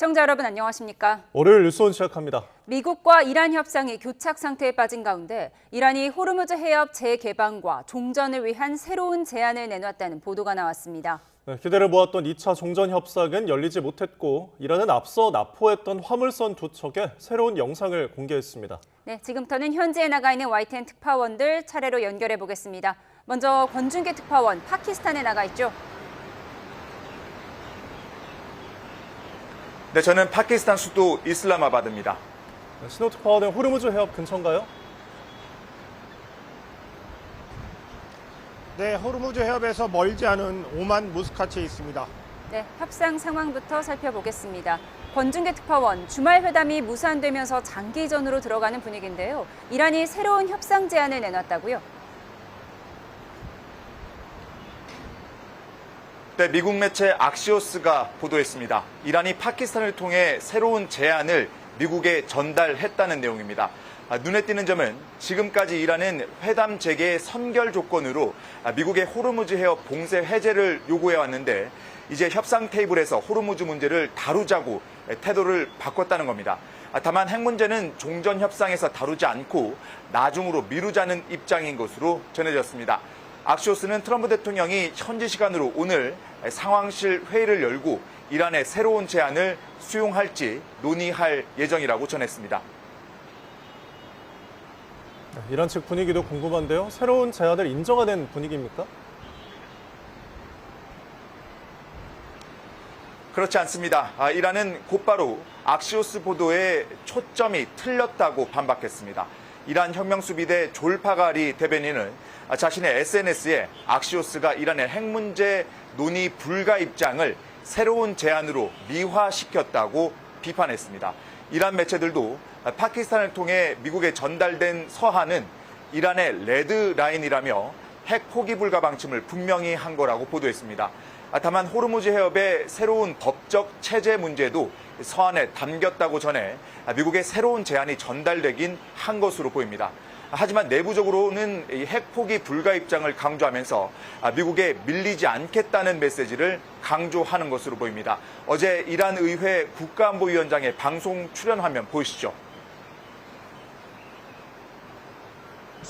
시청자 여러분 안녕하십니까? 월요일 뉴스온 시작합니다. 미국과 이란 협상이 교착 상태에 빠진 가운데 이란이 호르무즈 해협 재개방과 종전을 위한 새로운 제안을 내놨다는 보도가 나왔습니다. 기대를 모았던 2차 종전 협상은 열리지 못했고 이란은 앞서 납포했던 화물선 2척에 새로운 영상을 공개했습니다. 네, 지금부터는 현지에 나가 있는 YTN 특파원들 차례로 연결해 보겠습니다. 먼저 권준기 특파원, 파키스탄에 나가 있죠. 네, 저는 파키스탄 수도 이슬라마바드입니다. 신호 특파원은 호르무즈 해협 근처인가요? 네, 호르무즈 해협에서 멀지 않은 오만 무스카트에 있습니다. 네, 협상 상황부터 살펴보겠습니다. 권준기 특파원, 주말 회담이 무산되면서 장기전으로 들어가는 분위기인데요. 이란이 새로운 협상 제안을 내놨다고요? 네, 미국 매체 악시오스가 보도했습니다. 이란이 파키스탄을 통해 새로운 제안을 미국에 전달했다는 내용입니다. 눈에 띄는 점은 지금까지 이란은 회담 재개의 선결 조건으로 미국의 호르무즈 해협 봉쇄 해제를 요구해왔는데 이제 협상 테이블에서 호르무즈 문제를 다루자고 태도를 바꿨다는 겁니다. 다만 핵 문제는 종전 협상에서 다루지 않고 나중으로 미루자는 입장인 것으로 전해졌습니다. 악시오스는 트럼프 대통령이 현지 시간으로 오늘 상황실 회의를 열고 이란의 새로운 제안을 수용할지 논의할 예정이라고 전했습니다. 이란 측 분위기도 궁금한데요. 새로운 제안을 인정하는 분위기입니까? 그렇지 않습니다. 이란은 곧바로 악시오스 보도에 초점이 틀렸다고 반박했습니다. 이란 혁명수비대 졸파가리 대변인은 자신의 SNS에 악시오스가 이란의 핵 문제 논의 불가 입장을 새로운 제안으로 미화시켰다고 비판했습니다. 이란 매체들도 파키스탄을 통해 미국에 전달된 서한은 이란의 레드라인이라며 핵 포기 불가 방침을 분명히 한 거라고 보도했습니다. 다만 호르무즈 해협의 새로운 법적 체제 문제도 서한에 담겼다고 전해 미국의 새로운 제안이 전달되긴 한 것으로 보입니다. 하지만 내부적으로는 핵 포기 불가 입장을 강조하면서 미국에 밀리지 않겠다는 메시지를 강조하는 것으로 보입니다. 어제 이란 의회 국가안보위원장의 방송 출연 화면 보시죠.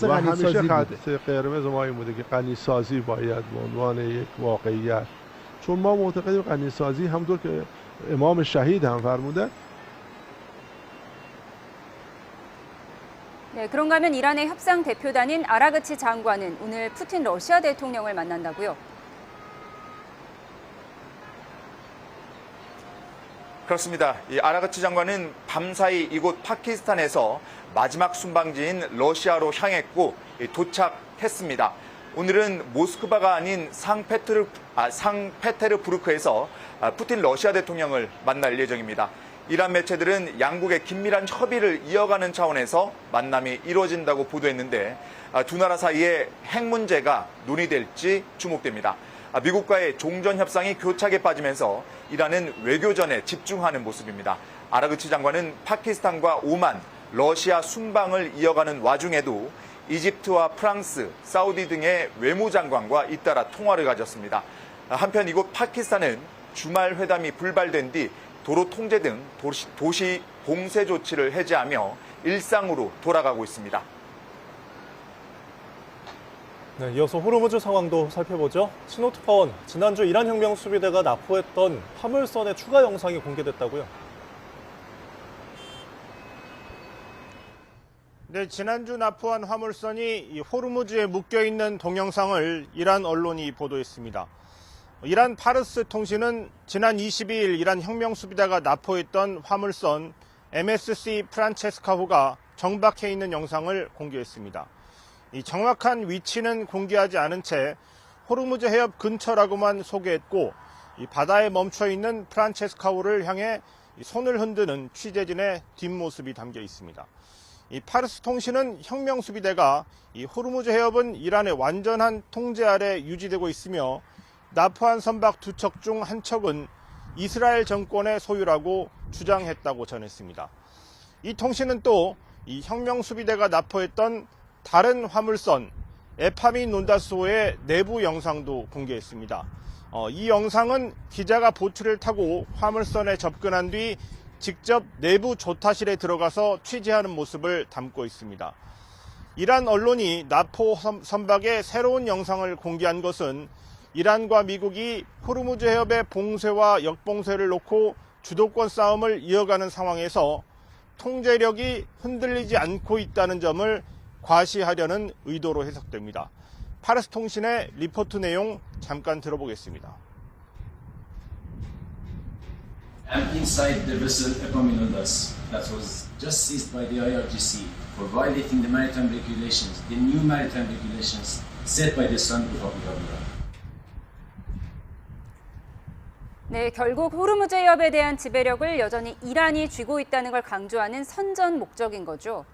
و همیشه خط قرمز ما این بوده که غنی‌سازی باید به عنوان یک واقعیت چون ما معتقدیم غنی‌سازی همونطور که امام شهید هم فرمودن 네, 그런가 하면 이란의 협상 대표단인 아라그치 장관은 오늘 푸틴 러시아 대통령을 만난다고요? 그렇습니다. 이 아라그치 장관은 밤사이 이곳 파키스탄에서 마지막 순방지인 러시아로 향했고 도착했습니다. 오늘은 모스크바가 아닌 상페테르부르크에서 푸틴 러시아 대통령을 만날 예정입니다. 이란 매체들은 양국의 긴밀한 협의를 이어가는 차원에서 만남이 이루어진다고 보도했는데 두 나라 사이에 핵 문제가 논의될지 주목됩니다. 미국과의 종전 협상이 교착에 빠지면서 이란은 외교전에 집중하는 모습입니다. 아라그치 장관은 파키스탄과 오만, 러시아 순방을 이어가는 와중에도 이집트와 프랑스, 사우디 등의 외무장관과 잇따라 통화를 가졌습니다. 한편 이곳 파키스탄은 주말 회담이 불발된 뒤 도로 통제 등 도시 봉쇄 조치를 해제하며 일상으로 돌아가고 있습니다. 네, 이어서 호르무즈 상황도 살펴보죠. 신호 특파원, 지난주 이란 혁명 수비대가 납포했던 화물선의 추가 영상이 공개됐다고요? 네, 지난주 납포한 화물선이 이 호르무즈에 묶여있는 동영상을 이란 언론이 보도했습니다. 이란 파르스 통신은 지난 22일 이란 혁명수비대가 납포했던 화물선 MSC 프란체스카호가 정박해 있는 영상을 공개했습니다. 이 정확한 위치는 공개하지 않은 채 호르무즈 해협 근처라고만 소개했고 이 바다에 멈춰 있는 프란체스카호를 향해 손을 흔드는 취재진의 뒷모습이 담겨 있습니다. 이 파르스 통신은 혁명수비대가 이 호르무즈 해협은 이란의 완전한 통제 아래 유지되고 있으며 납포한 선박 2척 중 한 척은 이스라엘 정권의 소유라고 주장했다고 전했습니다. 이 통신은 또 이 혁명수비대가 납포했던 다른 화물선 에파민 논다스호의 내부 영상도 공개했습니다. 이 영상은 기자가 보트를 타고 화물선에 접근한 뒤 직접 내부 조타실에 들어가서 취재하는 모습을 담고 있습니다. 이란 언론이 나포 선박의 새로운 영상을 공개한 것은 이란과 미국이 호르무즈 해협의 봉쇄와 역봉쇄를 놓고 주도권 싸움을 이어가는 상황에서 통제력이 흔들리지 않고 있다는 점을 과시하려는 의도로 해석됩니다. 파르스 통신의 리포트 내용 잠깐 들어보겠습니다. I'm inside the vessel Epaminondas that was just seized by the IRGC for violating the maritime regulations, the new maritime regulations set by the Istanbul Public Tribunal. 네, 결국 호르무즈 해협에 대한 지배력을 여전히 이란이 쥐고 있다는 걸 강조하는 선전 목적인 거죠.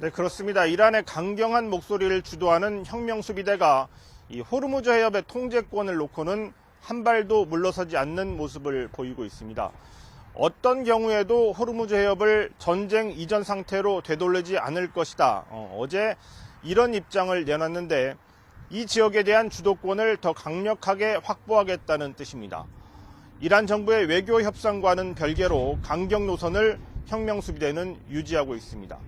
네, 그렇습니다. 이란의 강경한 목소리를 주도하는 혁명수비대가 이 호르무즈 해협의 통제권을 놓고는 한 발도 물러서지 않는 모습을 보이고 있습니다. 어떤 경우에도 호르무즈 해협을 전쟁 이전 상태로 되돌리지 않을 것이다. 어제 이런 입장을 내놨는데 이 지역에 대한 주도권을 더 강력하게 확보하겠다는 뜻입니다. 이란 정부의 외교 협상과는 별개로 강경 노선을 혁명수비대는 유지하고 있습니다.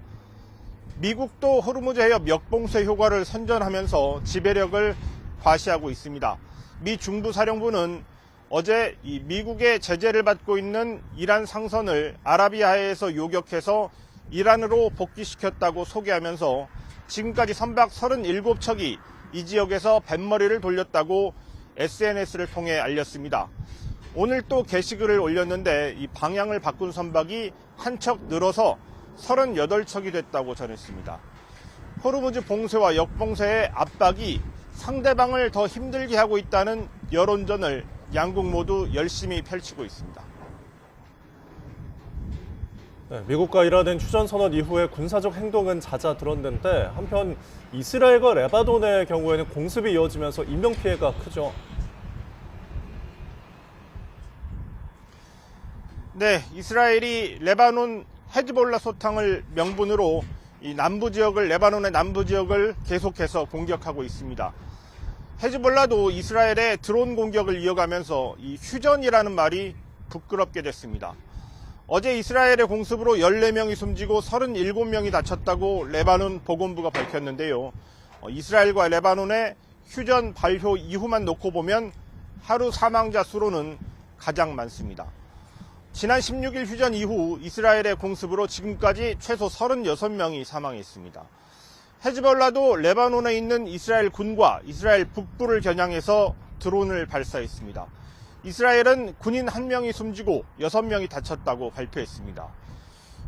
미국도 호르무즈 해협 역봉쇄 효과를 선전하면서 지배력을 과시하고 있습니다. 미 중부사령부는 어제 이 미국의 제재를 받고 있는 이란 상선을 아라비아해에서 요격해서 이란으로 복귀시켰다고 소개하면서 지금까지 선박 37척이 이 지역에서 뱃머리를 돌렸다고 SNS를 통해 알렸습니다. 오늘 또 게시글을 올렸는데 이 방향을 바꾼 선박이 한 척 늘어서 38척이 됐다고 전했습니다. 호르무즈 봉쇄와 역봉쇄의 압박이 상대방을 더 힘들게 하고 있다는 여론전을 양국 모두 열심히 펼치고 있습니다. 네, 미국과 이란은 휴전선언 이후에 군사적 행동은 잦아들었는데 한편 이스라엘과 레바논의 경우에는 공습이 이어지면서 인명피해가 크죠. 네, 이스라엘이 레바논 헤즈볼라 소탕을 명분으로 이 레바논의 남부 지역을 계속해서 공격하고 있습니다. 헤즈볼라도 이스라엘의 드론 공격을 이어가면서 이 휴전이라는 말이 부끄럽게 됐습니다. 어제 이스라엘의 공습으로 14명이 숨지고 37명이 다쳤다고 레바논 보건부가 밝혔는데요. 이스라엘과 레바논의 휴전 발효 이후만 놓고 보면 하루 사망자 수로는 가장 많습니다. 지난 16일 휴전 이후 이스라엘의 공습으로 지금까지 최소 36명이 사망했습니다. 헤즈볼라도 레바논에 있는 이스라엘 군과 이스라엘 북부를 겨냥해서 드론을 발사했습니다. 이스라엘은 군인 1명이 숨지고 6명이 다쳤다고 발표했습니다.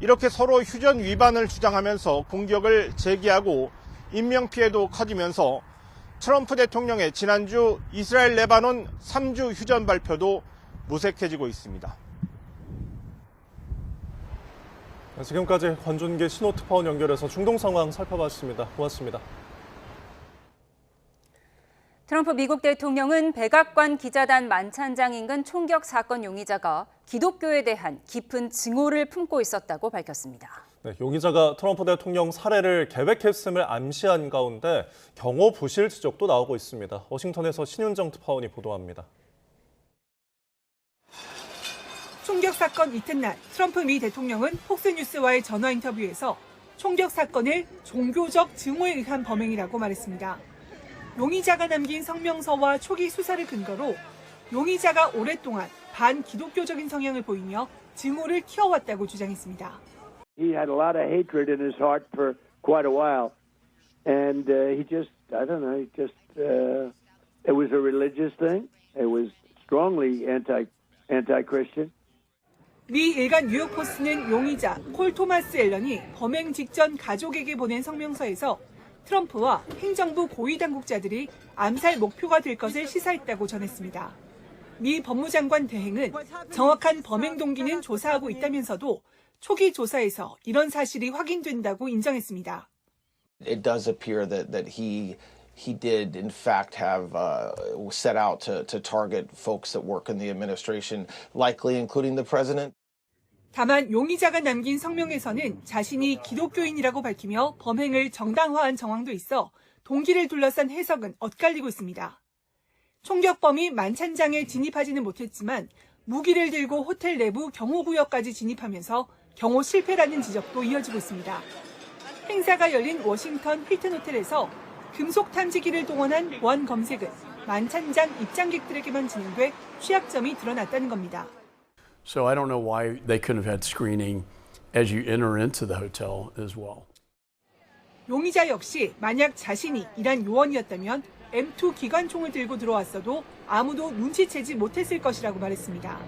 이렇게 서로 휴전 위반을 주장하면서 공격을 재개하고 인명피해도 커지면서 트럼프 대통령의 지난주 이스라엘 레바논 3주 휴전 발표도 무색해지고 있습니다. 지금까지 권준기 신호특파원 연결해서 중동 상황 살펴봤습니다. 고맙습니다. 트럼프 미국 대통령은 백악관 기자단 만찬장 인근 총격 사건 용의자가 기독교에 대한 깊은 증오를 품고 있었다고 밝혔습니다. 네, 용의자가 트럼프 대통령 살해를 계획했음을 암시한 가운데 경호 부실 지적도 나오고 있습니다. 워싱턴에서 신윤정 특파원이 보도합니다. 총격 사건 이튿날 트럼프 미 대통령은 폭스뉴스와의 전화 인터뷰에서 총격 사건을 종교적 증오에 의한 범행이라고 말했습니다. 용의자가 남긴 성명서와 초기 수사를 근거로 용의자가 오랫동안 반기독교적인 성향을 보이며 증오를 키워왔다고 주장했습니다. He had a lot of hatred in his heart for quite a while, and he just, I don't know, it was a religious thing. It was strongly anti-Christian. 미 일간 뉴욕포스트는 용의자 콜 토마스 앨런이 범행 직전 가족에게 보낸 성명서에서 트럼프와 행정부 고위 당국자들이 암살 목표가 될 것을 시사했다고 전했습니다. 미 법무장관 대행은 정확한 범행 동기는 조사하고 있다면서도 초기 조사에서 이런 사실이 확인된다고 인정했습니다. It does appear that he did in fact have set out to target folks that work in the administration, likely including the president. 다만 용의자가 남긴 성명에서는 자신이 기독교인이라고 밝히며 범행을 정당화한 정황도 있어 동기를 둘러싼 해석은 엇갈리고 있습니다. 총격범이 만찬장에 진입하지는 못했지만 무기를 들고 호텔 내부 경호구역까지 진입하면서 경호 실패라는 지적도 이어지고 있습니다. 행사가 열린 워싱턴 힐튼 호텔에서 금속 탐지기를 동원한 보안 검색은 만찬장 입장객들에게만 진행돼 취약점이 드러났다는 겁니다. So I don't know why they couldn't have had screening as you enter into the hotel as well. 용의자 역시 만약 자신이 이란 요원이었다면 M2 기관총을 들고 들어왔어도 아무도 눈치채지 못했을 것이라고 말했습니다.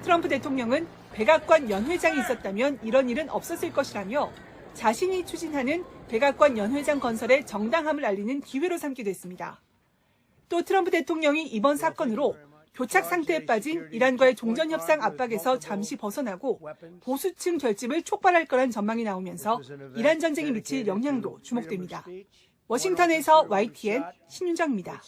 트럼프 대통령은 백악관 연회장이 있었다면 이런 일은 없었을 것이라며 자신이 추진하는 백악관 연회장 건설의 정당함을 알리는 기회로 삼기도 했습니다. 또 트럼프 대통령이 이번 사건으로 교착 상태에 빠진 이란과의 종전협상 압박에서 잠시 벗어나고 보수층 결집을 촉발할 거란 전망이 나오면서 이란 전쟁이 미칠 영향도 주목됩니다. 워싱턴에서 YTN 신윤정입니다.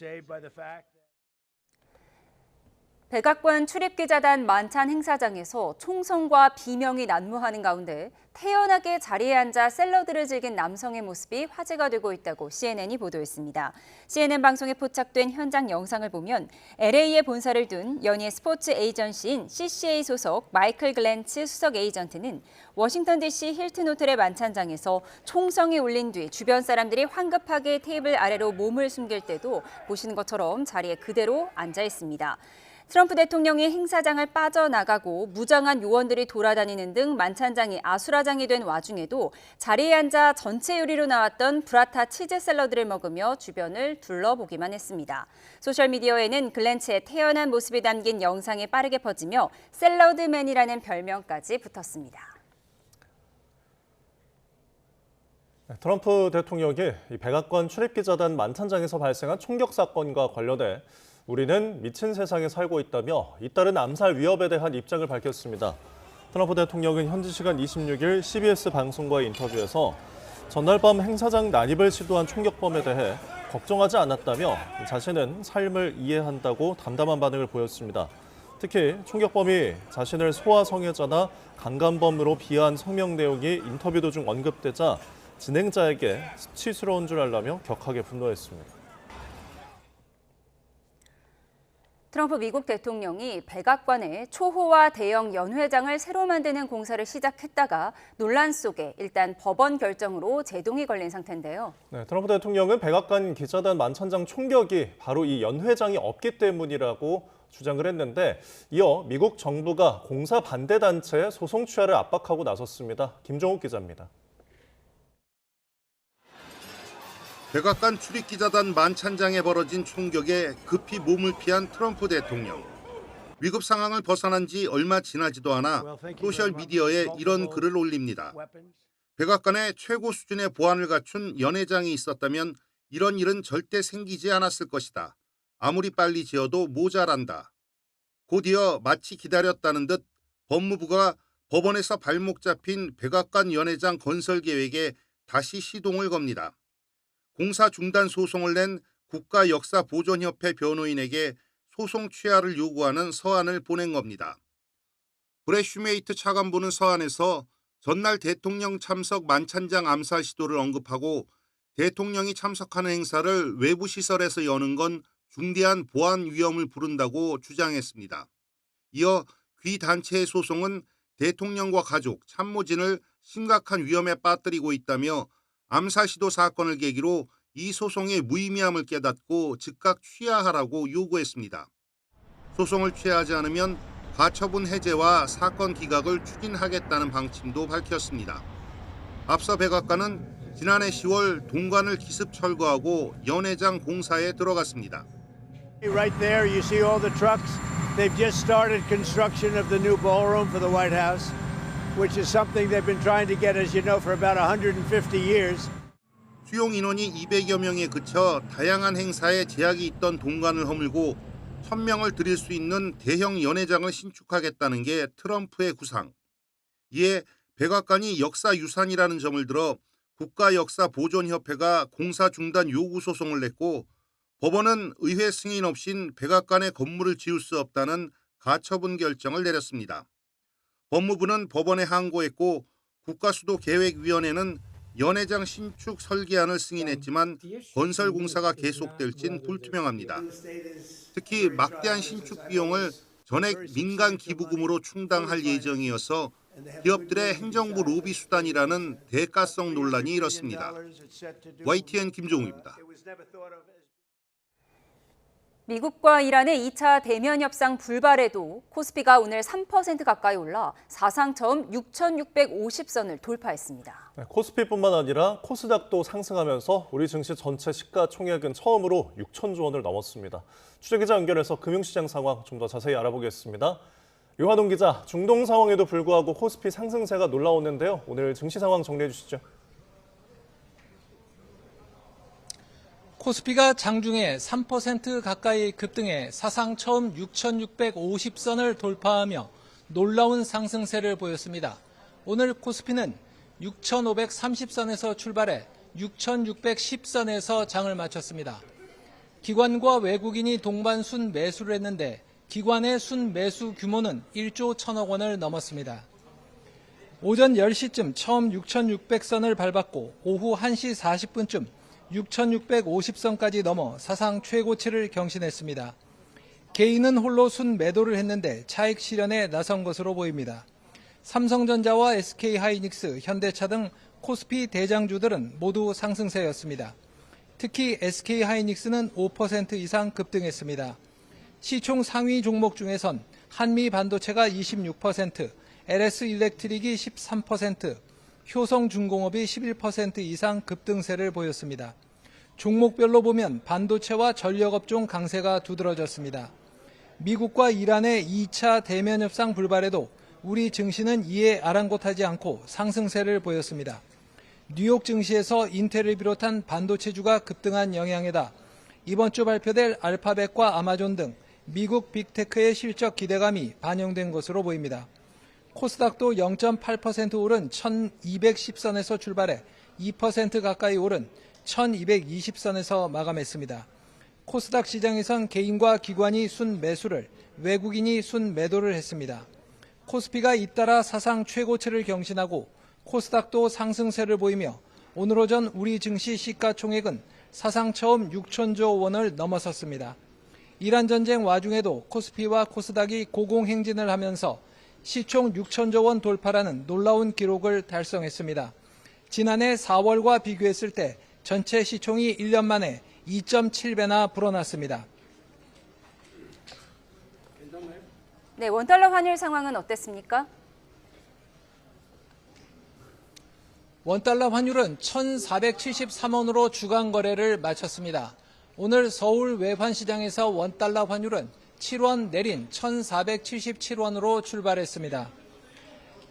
백악관 출입기자단 만찬 행사장에서 총성과 비명이 난무하는 가운데 태연하게 자리에 앉아 샐러드를 즐긴 남성의 모습이 화제가 되고 있다고 CNN이 보도했습니다. CNN 방송에 포착된 현장 영상을 보면 LA에 본사를 둔 연예 스포츠 에이전시인 CCA 소속 마이클 글렌츠 수석 에이전트는 워싱턴 DC 힐튼 호텔의 만찬장에서 총성이 울린 뒤 주변 사람들이 황급하게 테이블 아래로 몸을 숨길 때도 보시는 것처럼 자리에 그대로 앉아 있습니다. 트럼프 대통령이 행사장을 빠져나가고 무장한 요원들이 돌아다니는 등 만찬장이 아수라장이 된 와중에도 자리에 앉아 전체 요리로 나왔던 브라타 치즈 샐러드를 먹으며 주변을 둘러보기만 했습니다. 소셜미디어에는 글렌츠의 태연한 모습이 담긴 영상이 빠르게 퍼지며 샐러드맨이라는 별명까지 붙었습니다. 트럼프 대통령이 백악관 출입기자단 만찬장에서 발생한 총격 사건과 관련해 우리는 미친 세상에 살고 있다며 잇따른 암살 위협에 대한 입장을 밝혔습니다. 트럼프 대통령은 현지 시간 26일 CBS 방송과의 인터뷰에서 전날 밤 행사장 난입을 시도한 총격범에 대해 걱정하지 않았다며 자신은 삶을 이해한다고 담담한 반응을 보였습니다. 특히 총격범이 자신을 소아 성애자나 강간범으로 비하한 성명 내용이 인터뷰 도중 언급되자 진행자에게 수치스러운 줄 알라며 격하게 분노했습니다. 트럼프 미국 대통령이 백악관에 초호화 대형 연회장을 새로 만드는 공사를 시작했다가 논란 속에 일단 법원 결정으로 제동이 걸린 상태인데요. 네, 트럼프 대통령은 백악관 기자단 만찬장 총격이 바로 이 연회장이 없기 때문이라고 주장을 했는데 이어 미국 정부가 공사 반대 단체의 소송 취하를 압박하고 나섰습니다. 김종욱 기자입니다. 백악관 출입기자단 만찬장에 벌어진 총격에 급히 몸을 피한 트럼프 대통령. 위급 상황을 벗어난 지 얼마 지나지도 않아 소셜미디어에 이런 글을 올립니다. 백악관에 최고 수준의 보안을 갖춘 연회장이 있었다면 이런 일은 절대 생기지 않았을 것이다. 아무리 빨리 지어도 모자란다. 곧이어 마치 기다렸다는 듯 법무부가 법원에서 발목 잡힌 백악관 연회장 건설 계획에 다시 시동을 겁니다. 공사 중단 소송을 낸 국가역사보존협회 변호인에게 소송 취하를 요구하는 서한을 보낸 겁니다. 브렛 슈메이트 차관보는 서한에서 전날 대통령 참석 만찬장 암살 시도를 언급하고 대통령이 참석하는 행사를 외부 시설에서 여는 건 중대한 보안 위험을 부른다고 주장했습니다. 이어 귀 단체의 소송은 대통령과 가족, 참모진을 심각한 위험에 빠뜨리고 있다며 암살 시도 사건을 계기로 이 소송의 무의미함을 깨닫고 즉각 취하하라고 요구했습니다. 소송을 취하하지 않으면 가처분 해제와 사건 기각을 추진하겠다는 방침도 밝혔습니다. 앞서 백악관은 지난해 10월 동관을 기습 철거하고 연회장 공사에 들어갔습니다. Right there you see all the trucks. They've just started construction of the new ballroom for the White House, which is something they've been trying to get, as you know, for about 150 years. 수용 인원이 200여 명에 그쳐 다양한 행사에 제약이 있던 동관을 허물고 1000명을 들일 수 있는 대형 연회장을 신축하겠다는 게 트럼프의 구상. 이에 백악관이 역사유산이라는 점을 들어 국가역사보존협회가 공사 중단 요구 소송을 냈고 법원은 의회 승인 없인 백악관의 건물을 지을 수 없다는 가처분 결정을 내렸습니다. 법무부는 법원에 항고했고 국가수도계획위원회는 연회장 신축 설계안을 승인했지만 건설 공사가 계속될진 불투명합니다. 특히 막대한 신축 비용을 전액 민간 기부금으로 충당할 예정이어서 기업들의 행정부 로비 수단이라는 대가성 논란이 일었습니다. YTN 김종우입니다. 미국과 이란의 2차 대면 협상 불발에도 코스피가 오늘 3% 가까이 올라 사상 처음 6,650선을 돌파했습니다. 코스피뿐만 아니라 코스닥도 상승하면서 우리 증시 전체 시가총액은 처음으로 6천조 원을 넘었습니다. 취재기자 연결해서 금융시장 상황 좀 더 자세히 알아보겠습니다. 유한홍 기자, 중동 상황에도 불구하고 코스피 상승세가 놀라웠는데요. 오늘 증시 상황 정리해 주시죠. 코스피가 장중에 3% 가까이 급등해 사상 처음 6,650선을 돌파하며 놀라운 상승세를 보였습니다. 오늘 코스피는 6,530선에서 출발해 6,610선에서 장을 마쳤습니다. 기관과 외국인이 동반 순매수를 했는데 기관의 순매수 규모는 1조 1천억 원을 넘었습니다. 오전 10시쯤 처음 6,600선을 밟았고 오후 1시 40분쯤 6,650선까지 넘어 사상 최고치를 경신했습니다. 개인은 홀로 순매도를 했는데 차익 실현에 나선 것으로 보입니다. 삼성전자와 SK하이닉스, 현대차 등 코스피 대장주들은 모두 상승세였습니다. 특히 SK하이닉스는 5% 이상 급등했습니다. 시총 상위 종목 중에선 한미반도체가 26%, LS일렉트릭이 13%, 효성중공업이 11% 이상 급등세를 보였습니다. 종목별로 보면 반도체와 전력업종 강세가 두드러졌습니다. 미국과 이란의 2차 대면 협상 불발에도 우리 증시는 이에 아랑곳하지 않고 상승세를 보였습니다. 뉴욕 증시에서 인텔을 비롯한 반도체주가 급등한 영향에다 이번 주 발표될 알파벳과 아마존 등 미국 빅테크의 실적 기대감이 반영된 것으로 보입니다. 코스닥도 0.8% 오른 1210선에서 출발해 2% 가까이 오른 1220선에서 마감했습니다. 코스닥 시장에선 개인과 기관이 순매수를, 외국인이 순매도를 했습니다. 코스피가 잇따라 사상 최고치를 경신하고 코스닥도 상승세를 보이며 오늘 오전 우리 증시 시가총액은 사상 처음 6천조 원을 넘어섰습니다. 이란 전쟁 와중에도 코스피와 코스닥이 고공행진을 하면서 시총 6천조 원 돌파라는 놀라운 기록을 달성했습니다. 지난해 4월과 비교했을 때 전체 시총이 1년 만에 2.7배나 불어났습니다. 네, 원달러 환율 상황은 어땠습니까? 원달러 환율은 1,473원으로 주간 거래를 마쳤습니다. 오늘 서울 외환시장에서 원달러 환율은 7원 내린 1,477원으로 출발했습니다.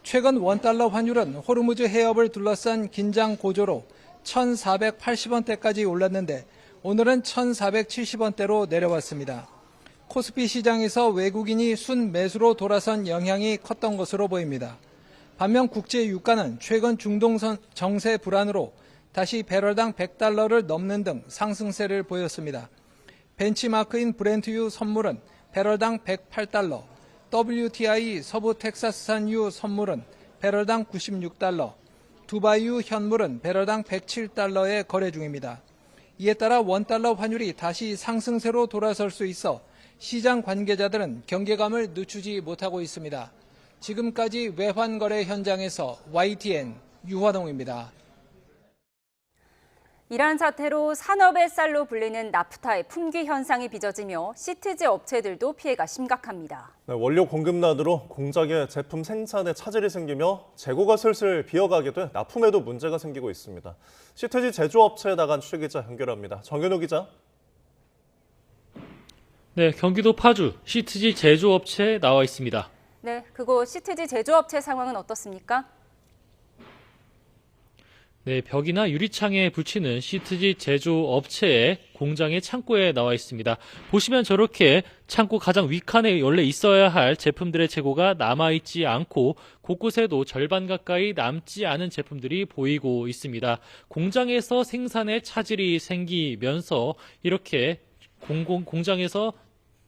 최근 원달러 환율은 호르무즈 해협을 둘러싼 긴장 고조로 1,480원대까지 올랐는데 오늘은 1,470원대로 내려왔습니다. 코스피 시장에서 외국인이 순매수로 돌아선 영향이 컸던 것으로 보입니다. 반면 국제 유가는 최근 중동 정세 불안으로 다시 배럴당 100달러를 넘는 등 상승세를 보였습니다. 벤치마크인 브렌트유 선물은 배럴당 108달러, WTI 서부 텍사스산유 선물은 배럴당 96달러, 두바이유 현물은 배럴당 107달러에 거래 중입니다. 이에 따라 원달러 환율이 다시 상승세로 돌아설 수 있어 시장 관계자들은 경계감을 늦추지 못하고 있습니다. 지금까지 외환거래 현장에서 YTN 유환홍입니다. 이란 사태로 산업의 쌀로 불리는 나프타의 품귀 현상이 빚어지며 시트지 업체들도 피해가 심각합니다. 네, 원료 공급난으로 공장의 제품 생산에 차질이 생기며 재고가 슬슬 비어가게 돼 납품에도 문제가 생기고 있습니다. 시트지 제조업체에 나간 취재기자 연결합니다. 정현우 기자. 네, 경기도 파주 시트지 제조업체에 나와 있습니다. 네, 그곳 시트지 제조업체 상황은 어떻습니까? 네, 벽이나 유리창에 붙이는 시트지 제조업체의 공장의 창고에 나와 있습니다. 보시면 저렇게 창고 가장 윗칸에 원래 있어야 할 제품들의 재고가 남아있지 않고 곳곳에도 절반 가까이 남지 않은 제품들이 보이고 있습니다. 공장에서 생산에 차질이 생기면서 이렇게 공장에서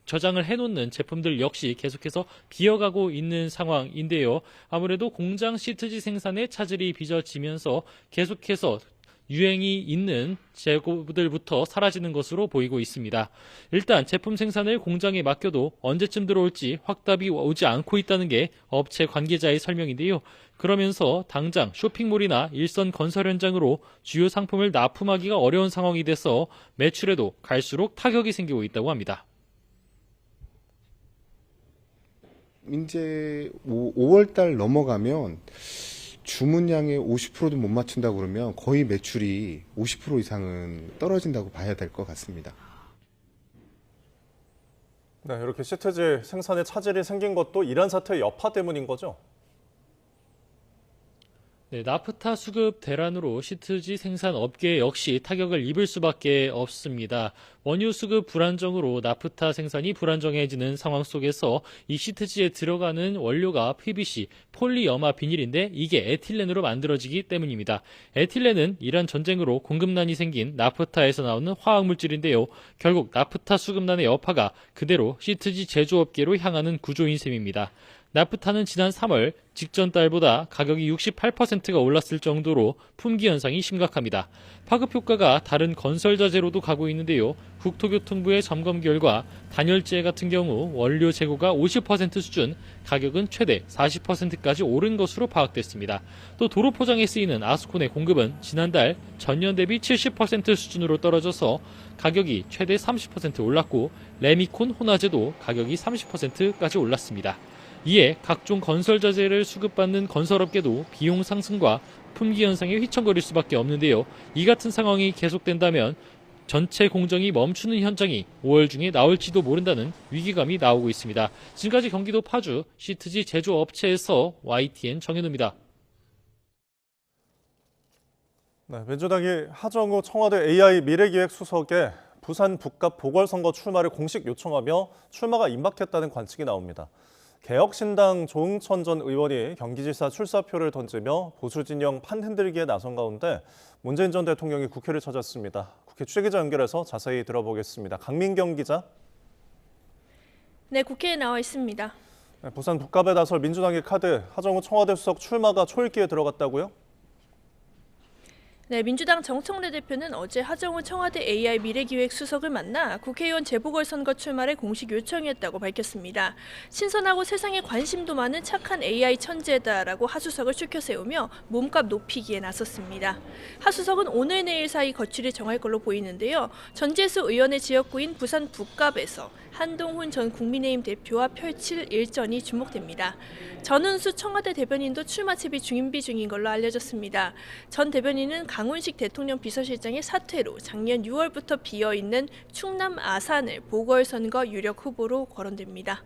저장을 해놓는 제품들 역시 계속해서 비어가고 있는 상황인데요. 아무래도 공장 시트지 생산에 차질이 빚어지면서 계속해서 유행이 있는 재고들부터 사라지는 것으로 보이고 있습니다. 일단 제품 생산을 공장에 맡겨도 언제쯤 들어올지 확답이 오지 않고 있다는 게 업체 관계자의 설명인데요. 그러면서 당장 쇼핑몰이나 일선 건설 현장으로 주요 상품을 납품하기가 어려운 상황이 돼서 매출에도 갈수록 타격이 생기고 있다고 합니다. 이제 5월 달 넘어가면 주문량의 50%도 못 맞춘다고 그러면 거의 매출이 50% 이상은 떨어진다고 봐야 될 것 같습니다. 네, 이렇게 시트지 생산에 차질이 생긴 것도 이란 사태의 여파 때문인 거죠? 네, 나프타 수급 대란으로 시트지 생산 업계 역시 타격을 입을 수밖에 없습니다. 원유 수급 불안정으로 나프타 생산이 불안정해지는 상황 속에서 이 시트지에 들어가는 원료가 PVC, 폴리염화 비닐인데 이게 에틸렌으로 만들어지기 때문입니다. 에틸렌은 이란 전쟁으로 공급난이 생긴 나프타에서 나오는 화학물질인데요. 결국 나프타 수급난의 여파가 그대로 시트지 제조업계로 향하는 구조인 셈입니다. 나프타는 지난 3월 직전 달보다 가격이 68%가 올랐을 정도로 품귀 현상이 심각합니다. 파급 효과가 다른 건설 자재로도 가고 있는데요. 국토교통부의 점검 결과 단열재 같은 경우 원료 재고가 50% 수준, 가격은 최대 40%까지 오른 것으로 파악됐습니다. 또 도로 포장에 쓰이는 아스콘의 공급은 지난달 전년 대비 70% 수준으로 떨어져서 가격이 최대 30% 올랐고 레미콘 혼화재도 가격이 30%까지 올랐습니다. 이에 각종 건설 자재를 수급받는 건설업계도 비용 상승과 품귀 현상에 휘청거릴 수밖에 없는데요. 이 같은 상황이 계속된다면 전체 공정이 멈추는 현장이 5월 중에 나올지도 모른다는 위기감이 나오고 있습니다. 지금까지 경기도 파주 시트지 제조업체에서 YTN 정현우입니다. 네, 민주당이 하정우 청와대 AI 미래기획수석에 부산 북갑 보궐선거 출마를 공식 요청하며 출마가 임박했다는 관측이 나옵니다. 개혁신당 조응천 전 의원이 경기지사 출사표를 던지며 보수 진영 판 흔들기에 나선 가운데 문재인 전 대통령이 국회를 찾았습니다. 국회 취재기자 연결해서 자세히 들어보겠습니다. 강민경 기자. 네, 국회에 나와 있습니다. 네, 부산 북갑에 나설 민주당의 카드 하정우 청와대 수석 출마가 초읽기에 들어갔다고요? 네, 민주당 정청래 대표는 어제 하정우 청와대 AI 미래기획수석을 만나 국회의원 재보궐선거 출마를 공식 요청했다고 밝혔습니다. 신선하고 세상에 관심도 많은 착한 AI 천재다라고 하 수석을 추켜 세우며 몸값 높이기에 나섰습니다. 하 수석은 오늘 내일 사이 거취를 정할 걸로 보이는데요. 전재수 의원의 지역구인 부산 북갑에서 한동훈 전 국민의힘 대표와 펼칠 일전이 주목됩니다. 전은수 청와대 대변인도 출마 채비 준비 중인 걸로 알려졌습니다. 전 대변인은 강훈식 대통령 비서실장의 사퇴로 작년 6월부터 비어있는 충남 아산을 보궐선거 유력 후보로 거론됩니다.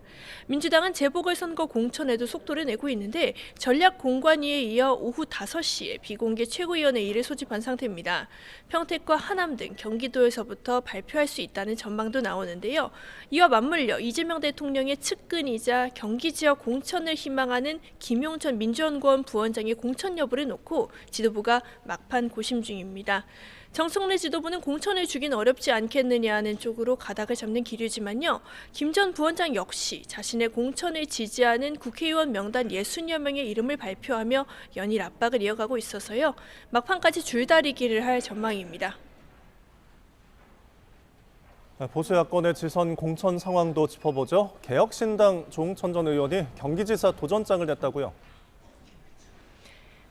민주당은 재보궐선거 공천에도 속도를 내고 있는데 전략공관위에 이어 오후 5시에 비공개 최고위원회의를 소집한 상태입니다. 평택과 하남 등 경기도에서부터 발표할 수 있다는 전망도 나오는데요. 이와 맞물려 이재명 대통령의 측근이자 경기 지역 공천을 희망하는 김용천 민주연구원 부원장의 공천 여부를 놓고 지도부가 막판 고심 중입니다. 정청래 지도부는 공천을 주긴 어렵지 않겠느냐는 쪽으로 가닥을 잡는 기류지만요. 김 전 부원장 역시 자신의 공천을 지지하는 국회의원 명단 60여 명의 이름을 발표하며 연일 압박을 이어가고 있어서요. 막판까지 줄다리기를 할 전망입니다. 보수 야권의 지선 공천 상황도 짚어보죠. 개혁신당 조응천 전 의원이 경기지사 도전장을 냈다고요?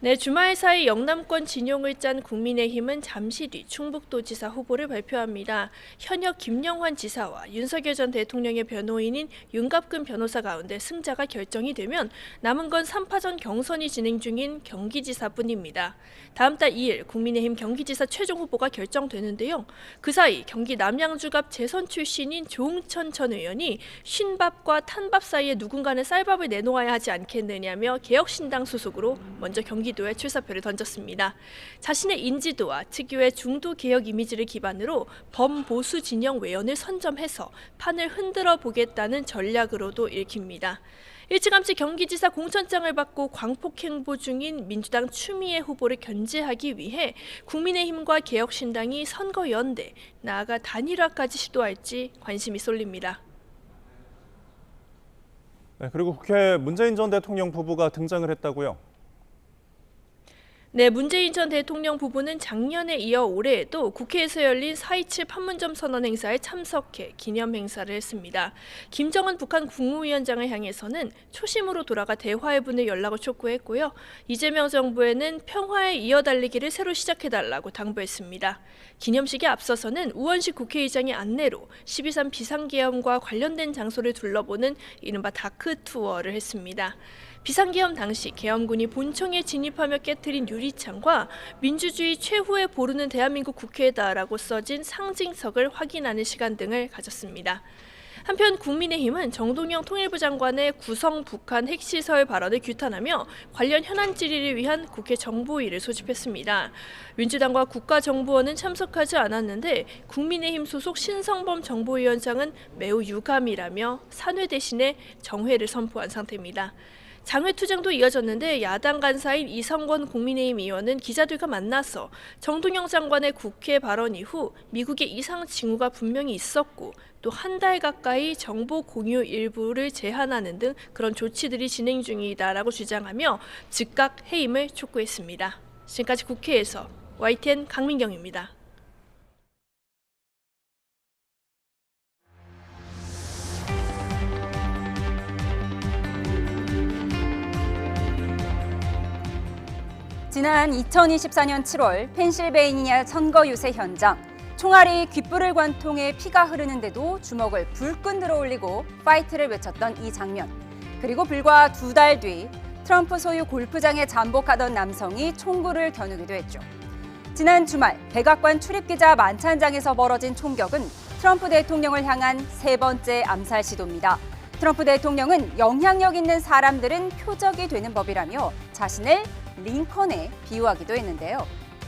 네, 주말 사이 영남권 진용을 짠 국민의힘은 잠시 뒤 충북도지사 후보를 발표합니다. 현역 김영환 지사와 윤석열 전 대통령의 변호인인 윤갑근 변호사 가운데 승자가 결정이 되면 남은 건 3파전 경선이 진행 중인 경기지사뿐입니다. 다음 달 2일 국민의힘 경기지사 최종 후보가 결정되는데요. 그 사이 경기 남양주갑 재선 출신인 조응천 전 의원이 쉰밥과 탄밥 사이에 누군가는 쌀밥을 내놓아야 하지 않겠느냐며 개혁신당 소속으로 먼저 경기도에 출사표를 던졌습니다. 자신의 인지도와 특유의 중도 개혁 이미지를 기반으로 범보수 진영 외연을 선점해서 판을 흔들어 보겠다는 전략으로도 읽힙니다. 일찌감치 경기지사 공천장을 받고 광폭행보 중인 민주당 추미애 후보를 견제하기 위해 국민의힘과 개혁신당이 선거연대, 나아가 단일화까지 시도할지 관심이 쏠립니다. 네, 그리고 국회에 문재인 전 대통령 부부가 등장을 했다고요? 네, 문재인 전 대통령 부부는 작년에 이어 올해에도 국회에서 열린 4.27 판문점 선언 행사에 참석해 기념 행사를 했습니다. 김정은 북한 국무위원장을 향해서는 초심으로 돌아가 대화의 문을 열라고 촉구했고요. 이재명 정부에는 평화에 이어달리기를 새로 시작해달라고 당부했습니다. 기념식에 앞서서는 우원식 국회의장의 안내로 12.3 비상계엄과 관련된 장소를 둘러보는 이른바 다크 투어를 했습니다. 비상계엄 당시 계엄군이 본청에 진입하며 깨트린 유리창과 민주주의 최후의 보루는 대한민국 국회다라고 써진 상징석을 확인하는 시간 등을 가졌습니다. 한편 국민의힘은 정동영 통일부 장관의 구성 북한 핵시설 발언을 규탄하며 관련 현안 질의를 위한 국회 정보위를 소집했습니다. 민주당과 국가정보원은 참석하지 않았는데 국민의힘 소속 신성범 정보위원장은 매우 유감이라며 산회 대신에 정회를 선포한 상태입니다. 장외 투쟁도 이어졌는데 야당 간사인 이성권 국민의힘 의원은 기자들과 만나서 정동영 장관의 국회 발언 이후 미국의 이상 징후가 분명히 있었고 또 한 달 가까이 정보 공유 일부를 제한하는 등 그런 조치들이 진행 중이다라고 주장하며 즉각 해임을 촉구했습니다. 지금까지 국회에서 YTN 강민경입니다. 지난 2024년 7월 펜실베이니아 선거 유세 현장. 총알이 귓불을 관통해 피가 흐르는데도 주먹을 불끈 들어올리고 파이트를 외쳤던 이 장면. 그리고 불과 2달 뒤 트럼프 소유 골프장에 잠복하던 남성이 총구를 겨누기도 했죠. 지난 주말 백악관 출입기자 만찬장에서 벌어진 총격은 트럼프 대통령을 향한 세 번째 암살 시도입니다. 트럼프 대통령은 영향력 있는 사람들은 표적이 되는 법이라며 자신을 링컨에 비유하기도 했는데요.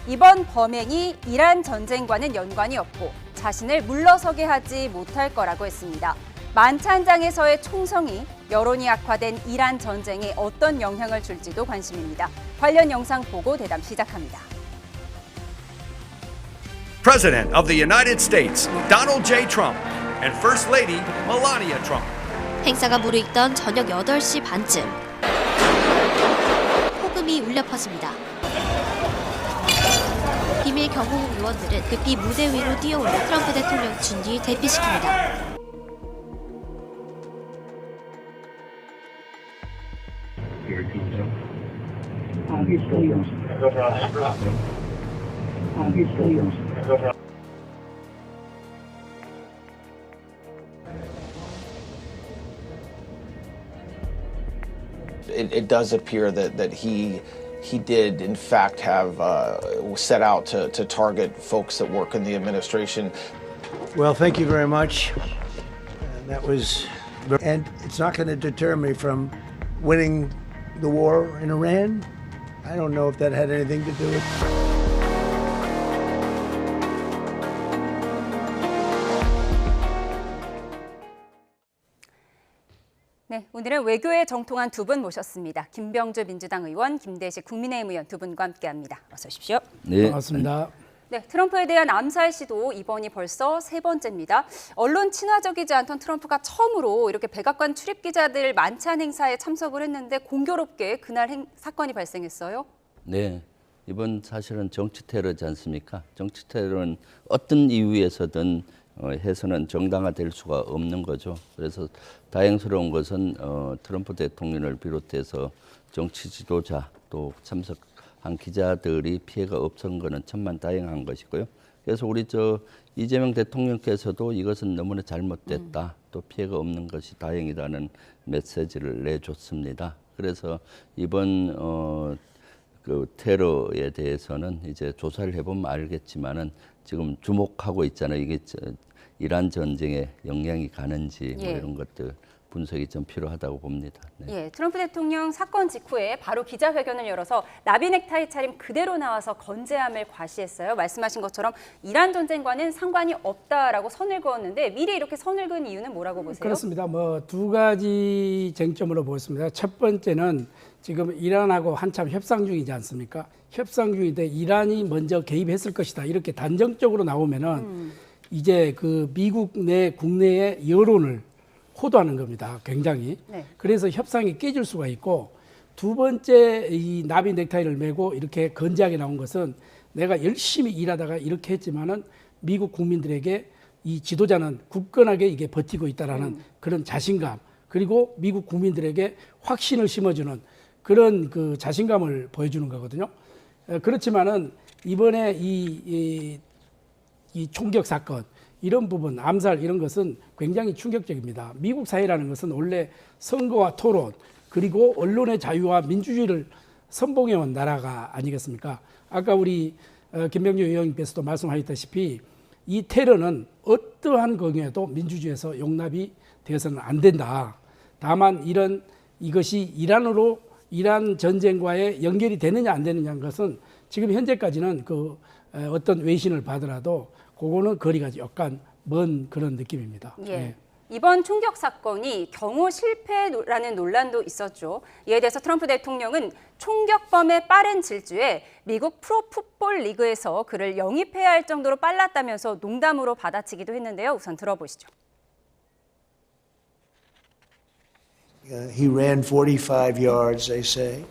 이번 범행이 이란 전쟁과는 연관이 없고 자신을 물러서게 하지 못할 거라고 했습니다. 만찬장에서의 총성이 여론이 악화된 이란 전쟁에 어떤 영향을 줄지도 관심입니다. 관련 영상 보고 대담 시작합니다. President of the United States, Donald J. Trump, and First Lady Melania Trump. 행사가 무르익던 저녁 8시 반쯤 폭음이 울려 퍼집니다. 비밀 경호국 요원들은 급히 무대 위로 뛰어올려 트럼프 대통령 진뒤 대피시킵니다. It does appear that he did in fact have set out to target folks that work in the administration. Well, thank you very much. That was, and it's not going to deter me from winning the war in Iran. I don't know if that had anything to do with it. 네, 오늘은 외교에 정통한 두 분 모셨습니다. 김병주 민주당 의원, 김대식 국민의힘 의원 두 분과 함께합니다. 어서 오십시오. 네, 반갑습니다. 네, 트럼프에 대한 암살 시도 이번이 벌써 세 번째입니다. 언론 친화적이지 않던 트럼프가 처음으로 이렇게 백악관 출입 기자들 만찬 행사에 참석을 했는데 공교롭게 그날 사건이 발생했어요. 네, 이번 사실은 정치 테러지 않습니까? 정치 테러는 어떤 이유에서든 해서는 정당화될 수가 없는 거죠. 그래서 다행스러운 것은 트럼프 대통령을 비롯해서 정치 지도자 또 참석한 기자들이 피해가 없은 거는 천만 다행한 것이고요. 그래서 우리 이재명 대통령께서도 이것은 너무나 잘못됐다. 또 피해가 없는 것이 다행이라는 메시지를 내줬습니다. 그래서 이번 그 테러에 대해서는 이제 조사를 해보면 알겠지만은 지금 주목하고 있잖아요. 이게 이란 전쟁에 영향이 가는지 뭐 이런 것들 분석이 좀 필요하다고 봅니다. 네. 예, 트럼프 대통령 사건 직후에 바로 기자회견을 열어서 나비 넥타이 차림 그대로 나와서 건재함을 과시했어요. 말씀하신 것처럼 이란 전쟁과는 상관이 없다라고 선을 그었는데 미리 이렇게 선을 그은 이유는 뭐라고 보세요? 그렇습니다. 두 가지 쟁점으로 보겠습니다. 첫 번째는 지금 이란하고 한참 협상 중이지 않습니까? 협상 중인데 이란이 먼저 개입했을 것이다. 이렇게 단정적으로 나오면은 이제 그 미국 내 국내의 여론을 호도하는 겁니다. 굉장히. 네. 그래서 협상이 깨질 수가 있고 두 번째 이 나비 넥타이를 메고 이렇게 건재하게 나온 것은 내가 열심히 일하다가 이렇게 했지만은 미국 국민들에게 이 지도자는 굳건하게 이게 버티고 있다라는 그런 자신감 그리고 미국 국민들에게 확신을 심어주는 그런 그 자신감을 보여주는 거거든요. 그렇지만은 이번에 이 총격 사건 이런 부분 암살 이런 것은 굉장히 충격적입니다. 미국 사회라는 것은 원래 선거와 토론 그리고 언론의 자유와 민주주의를 선봉해온 나라가 아니겠습니까? 아까 우리 김병주 의원님께서도 말씀하셨다시피 이 테러는 어떠한 경우에도 민주주의에서 용납이 되어서는 안 된다. 다만 이것이 이란 전쟁과의 연결이 되느냐 안 되느냐는 것은 지금 현재까지는 그 어떤 외신을 받으라도 그거는 거리가 약간 먼 그런 느낌입니다. 예. 네. 이번 총격 사건이 경호 실패라는 논란도 있었죠. 이에 대해서 트럼프 대통령은 총격범의 빠른 질주에 미국 프로풋볼 리그에서 그를 영입해야 할 정도로 빨랐다면서 농담으로 받아치기도 했는데요. 우선 들어보시죠. He ran 45 yards, they say,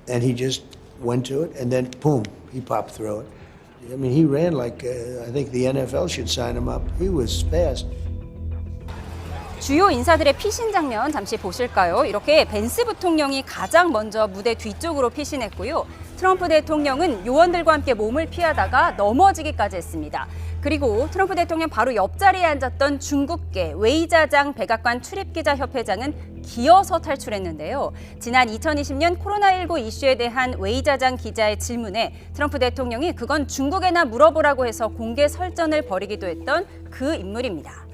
and he just went to it, and then boom, he popped through it. I mean, he ran like I think the NFL should sign him up. He was fast. 주요 인사들의 피신 장면 잠시 보실까요? 이렇게 벤스 부통령이 가장 먼저 무대 뒤쪽으로 피신했고요. 트럼프 대통령은 요원들과 함께 몸을 피하다가 넘어지기까지 했습니다. 그리고 트럼프 대통령 바로 옆자리에 앉았던 중국계 웨이자장 백악관 출입기자 협회장은 기어서 탈출했는데요. 지난 2020년 코로나19 이슈에 대한 웨이자장 기자의 질문에 트럼프 대통령이 그건 중국에나 물어보라고 해서 공개 설전을 벌이기도 했던 그 인물입니다.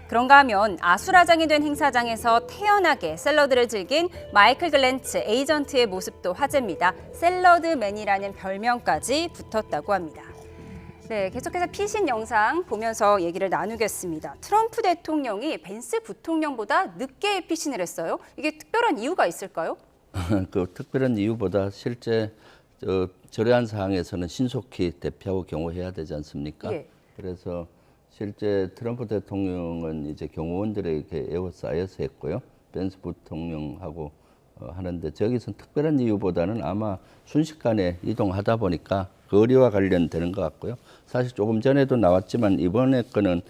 그런가 하면 아수라장이 된 행사장에서 태연하게 샐러드를 즐긴 마이클 글랜츠 에이전트의 모습도 화제입니다. 샐러드맨이라는 별명까지 붙었다고 합니다. 네, 계속해서 피신 영상 보면서 얘기를 나누겠습니다. 트럼프 대통령이 벤스 부통령보다 늦게 피신을 했어요. 이게 특별한 이유가 있을까요? 그 특별한 이유보다 실제 저러한 상황에서는 신속히 대피하고 경호해야 되지 않습니까? 예. 그래서 실제 트럼프 대통령은 이제 경호원들에게 에워싸여서 했고요. 벤스 부통령하고 하는데 저기서 특별한 이유보다는 아마 순식간에 이동하다 보니까 거리와 관련되는 것 같고요. 사실 조금 전에도 나왔지만 이번에 거는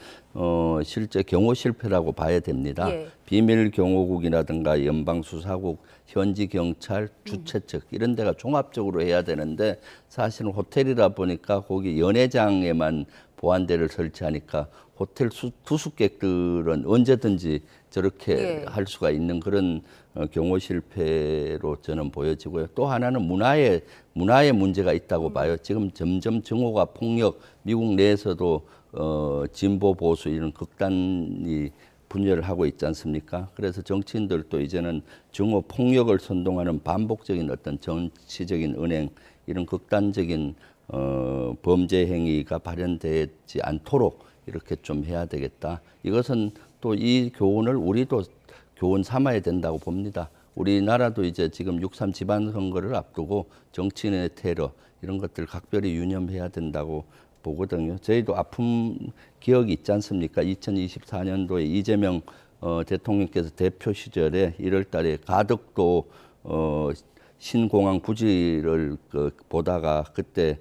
실제 경호 실패라고 봐야 됩니다. 예. 비밀 경호국이라든가 연방수사국, 현지 경찰, 주최 측 이런 데가 종합적으로 해야 되는데 사실은 호텔이라 보니까 거기 연회장에만 보안대를 설치하니까 호텔 투숙객들은 언제든지 저렇게 예. 할 수가 있는 그런 경호 실패로 저는 보여지고요. 또 하나는 문화의 문제가 있다고 봐요. 지금 점점 증오가 폭력, 미국 내에서도 진보 보수 이런 극단이 분열을 하고 있지 않습니까? 그래서 정치인들도 이제는 증오 폭력을 선동하는 반복적인 어떤 정치적인 은행 이런 극단적인 범죄 행위가 발현되지 않도록 이렇게 좀 해야 되겠다. 이것은 또 이 교훈을 우리도 교훈 삼아야 된다고 봅니다. 우리나라도 이제 지금 6.3 지방선거를 앞두고 정치인의 테러 이런 것들 각별히 유념해야 된다고 보거든요. 저희도 아픈 기억이 있지 않습니까? 2024년도에 이재명 대통령께서 대표 시절에 1월 달에 가덕도 신공항 부지를 보다가 그때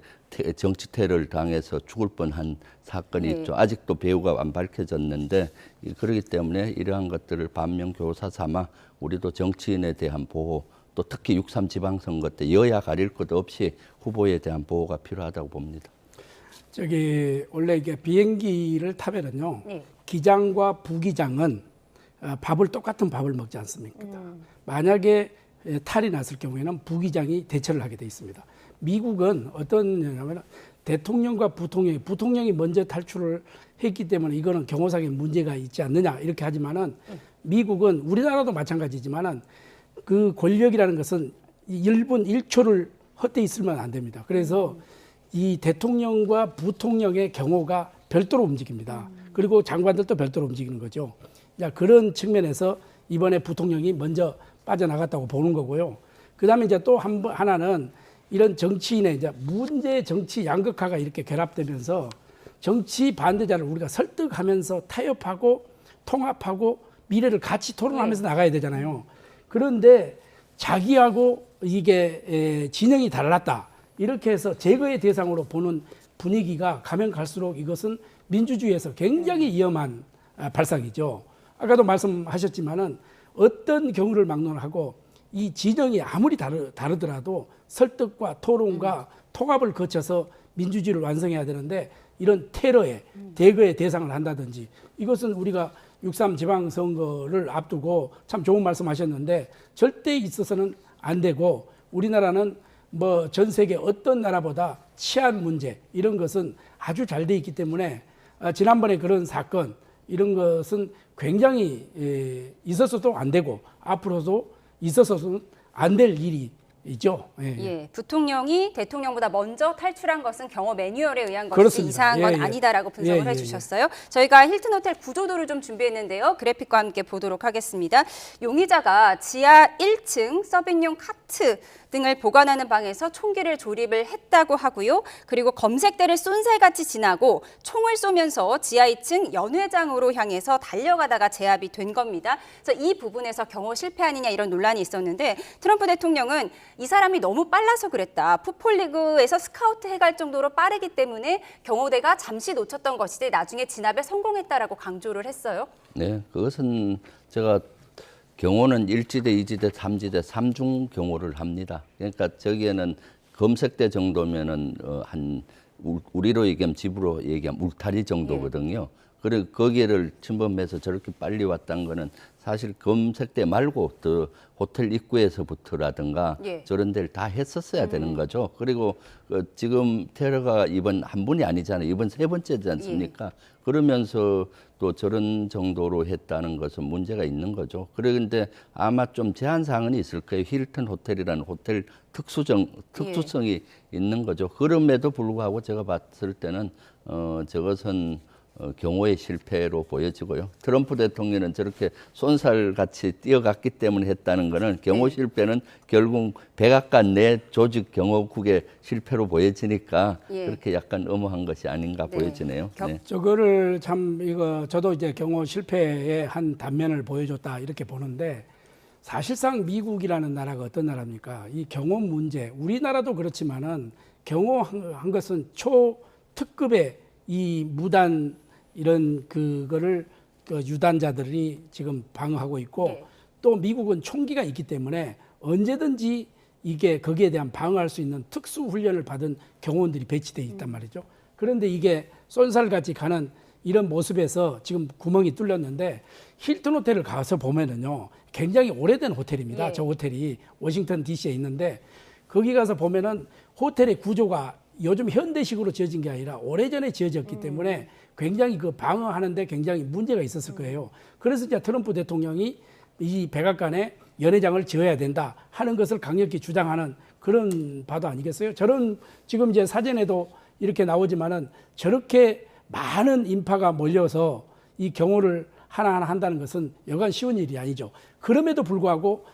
정치 테러를 당해서 죽을 뻔한 사건이 있죠. 아직도 배후가 안 밝혀졌는데 그렇기 때문에 이러한 것들을 반면교사 삼아 우리도 정치인에 대한 보호 또 특히 6.3 지방선거 때 여야 가릴 것 없이 후보에 대한 보호가 필요하다고 봅니다. 원래 이게 비행기를 타면은요 기장과 부기장은 똑같은 밥을 먹지 않습니까? 만약에 탈이 났을 경우에는 부기장이 대처를 하게 돼 있습니다. 미국은 어떤 대통령과 부통령이 먼저 탈출을 했기 때문에 이거는 경호상의 문제가 있지 않느냐 이렇게 하지만은 미국은 우리나라도 마찬가지지만은 그 권력이라는 것은 1분 1초를 헛되이 있으면 안 됩니다. 그래서 이 대통령과 부통령의 경호가 별도로 움직입니다. 그리고 장관들도 별도로 움직이는 거죠. 그런 측면에서 이번에 부통령이 먼저 빠져나갔다고 보는 거고요. 그다음에 이제 또 하나는 이런 정치인의 이제 문제 정치 양극화가 이렇게 결합되면서 정치 반대자를 우리가 설득하면서 타협하고 통합하고 미래를 같이 토론하면서 나가야 되잖아요. 그런데 자기하고 이게 진영이 달랐다. 이렇게 해서 제거의 대상으로 보는 분위기가 가면 갈수록 이것은 민주주의에서 굉장히 위험한 발상이죠. 아까도 말씀하셨지만은 어떤 경우를 막론하고 이 진영이 아무리 다르더라도 설득과 토론과 통합을 거쳐서 민주주의를 완성해야 되는데 이런 테러에 대거의 대상을 한다든지 이것은 우리가 6.3 지방선거를 앞두고 참 좋은 말씀하셨는데 절대 있어서는 안 되고 우리나라는 뭐 전 세계 어떤 나라보다 치안 문제 이런 것은 아주 잘 돼 있기 때문에 지난번에 그런 사건 이런 것은 굉장히 있어서도 안 되고 앞으로도 있어서는 안 될 일이죠. 예, 부통령이 대통령보다 먼저 탈출한 것은 경호 매뉴얼에 의한 것이지 그렇습니다. 이상한 건 아니다라고 분석을 해주셨어요. 저희가 힐튼 호텔 구조도를 좀 준비했는데요. 그래픽과 함께 보도록 하겠습니다. 용의자가 지하 1층 서빙용 카트 등을 보관하는 방에서 총기를 조립을 했다고 하고요. 그리고 검색대를 쏜살같이 지나고 총을 쏘면서 지하 2층 연회장으로 향해서 달려가다가 제압이 된 겁니다. 그래서 이 부분에서 경호 실패 아니냐 이런 논란이 있었는데 트럼프 대통령은 이 사람이 너무 빨라서 그랬다. 풋볼리그에서 스카우트 해갈 정도로 빠르기 때문에 경호대가 잠시 놓쳤던 것이지 나중에 진압에 성공했다라고 강조를 했어요. 네, 그것은 제가 경호는 1지대, 2지대, 3지대, 3중 경호를 합니다. 그러니까 저기에는 검색대 정도면은 한 우리로 얘기하면 집으로 얘기하면 울타리 정도거든요. 그리고 거기를 침범해서 저렇게 빨리 왔다는 거는 사실 검색대 말고 또 호텔 입구에서부터라든가 저런 데를 다 했었어야 되는 거죠. 그리고 지금 테러가 이번 한 번이 아니잖아요. 이번 세 번째지 않습니까? 그러면서 또 저런 정도로 했다는 것은 문제가 있는 거죠. 그런데 아마 좀 제한 사항은 있을 거예요. 힐튼 호텔이라는 호텔 특수성이 있는 거죠. 그럼에도 불구하고 제가 봤을 때는 저것은 경호의 실패로 보여지고요. 트럼프 대통령은 저렇게 쏜살같이 뛰어갔기 때문에 했다는 것은 경호 실패는 결국 백악관 내 조직 경호국의 실패로 보여지니까 그렇게 약간 엄한 것이 아닌가 보여지네요. 네. 저거를 참 저도 이제 경호 실패의 한 단면을 보여줬다 이렇게 보는데 사실상 미국이라는 나라가 어떤 나라입니까? 이 경호 문제 우리나라도 그렇지만은 경호한 것은 초특급의 이 무단 이런 그거를 유단자들이 지금 방어하고 있고 또 미국은 총기가 있기 때문에 언제든지 이게 거기에 대한 방어할 수 있는 특수 훈련을 받은 경호원들이 배치되어 있단 말이죠. 그런데 이게 쏜살같이 가는 이런 모습에서 지금 구멍이 뚫렸는데 힐튼 호텔을 가서 보면은요 굉장히 오래된 호텔입니다. 저 호텔이 워싱턴 DC에 있는데 거기 가서 보면은 호텔의 구조가 요즘 현대식으로 지어진 게 아니라 오래전에 지어졌기 때문에 굉장히 그 방어하는데 굉장히 문제가 있었을 거예요. 그래서 이제 트럼프 대통령이 이 백악관에 연회장을 지어야 된다 하는 것을 강력히 주장하는 그런 바도 아니겠어요? 저런 지금 이제 사전에도 이렇게 나오지만은 저렇게 많은 인파가 몰려서 이 경호를 하나하나 한다는 것은 여간 쉬운 일이 아니죠. 그럼에도 불구하고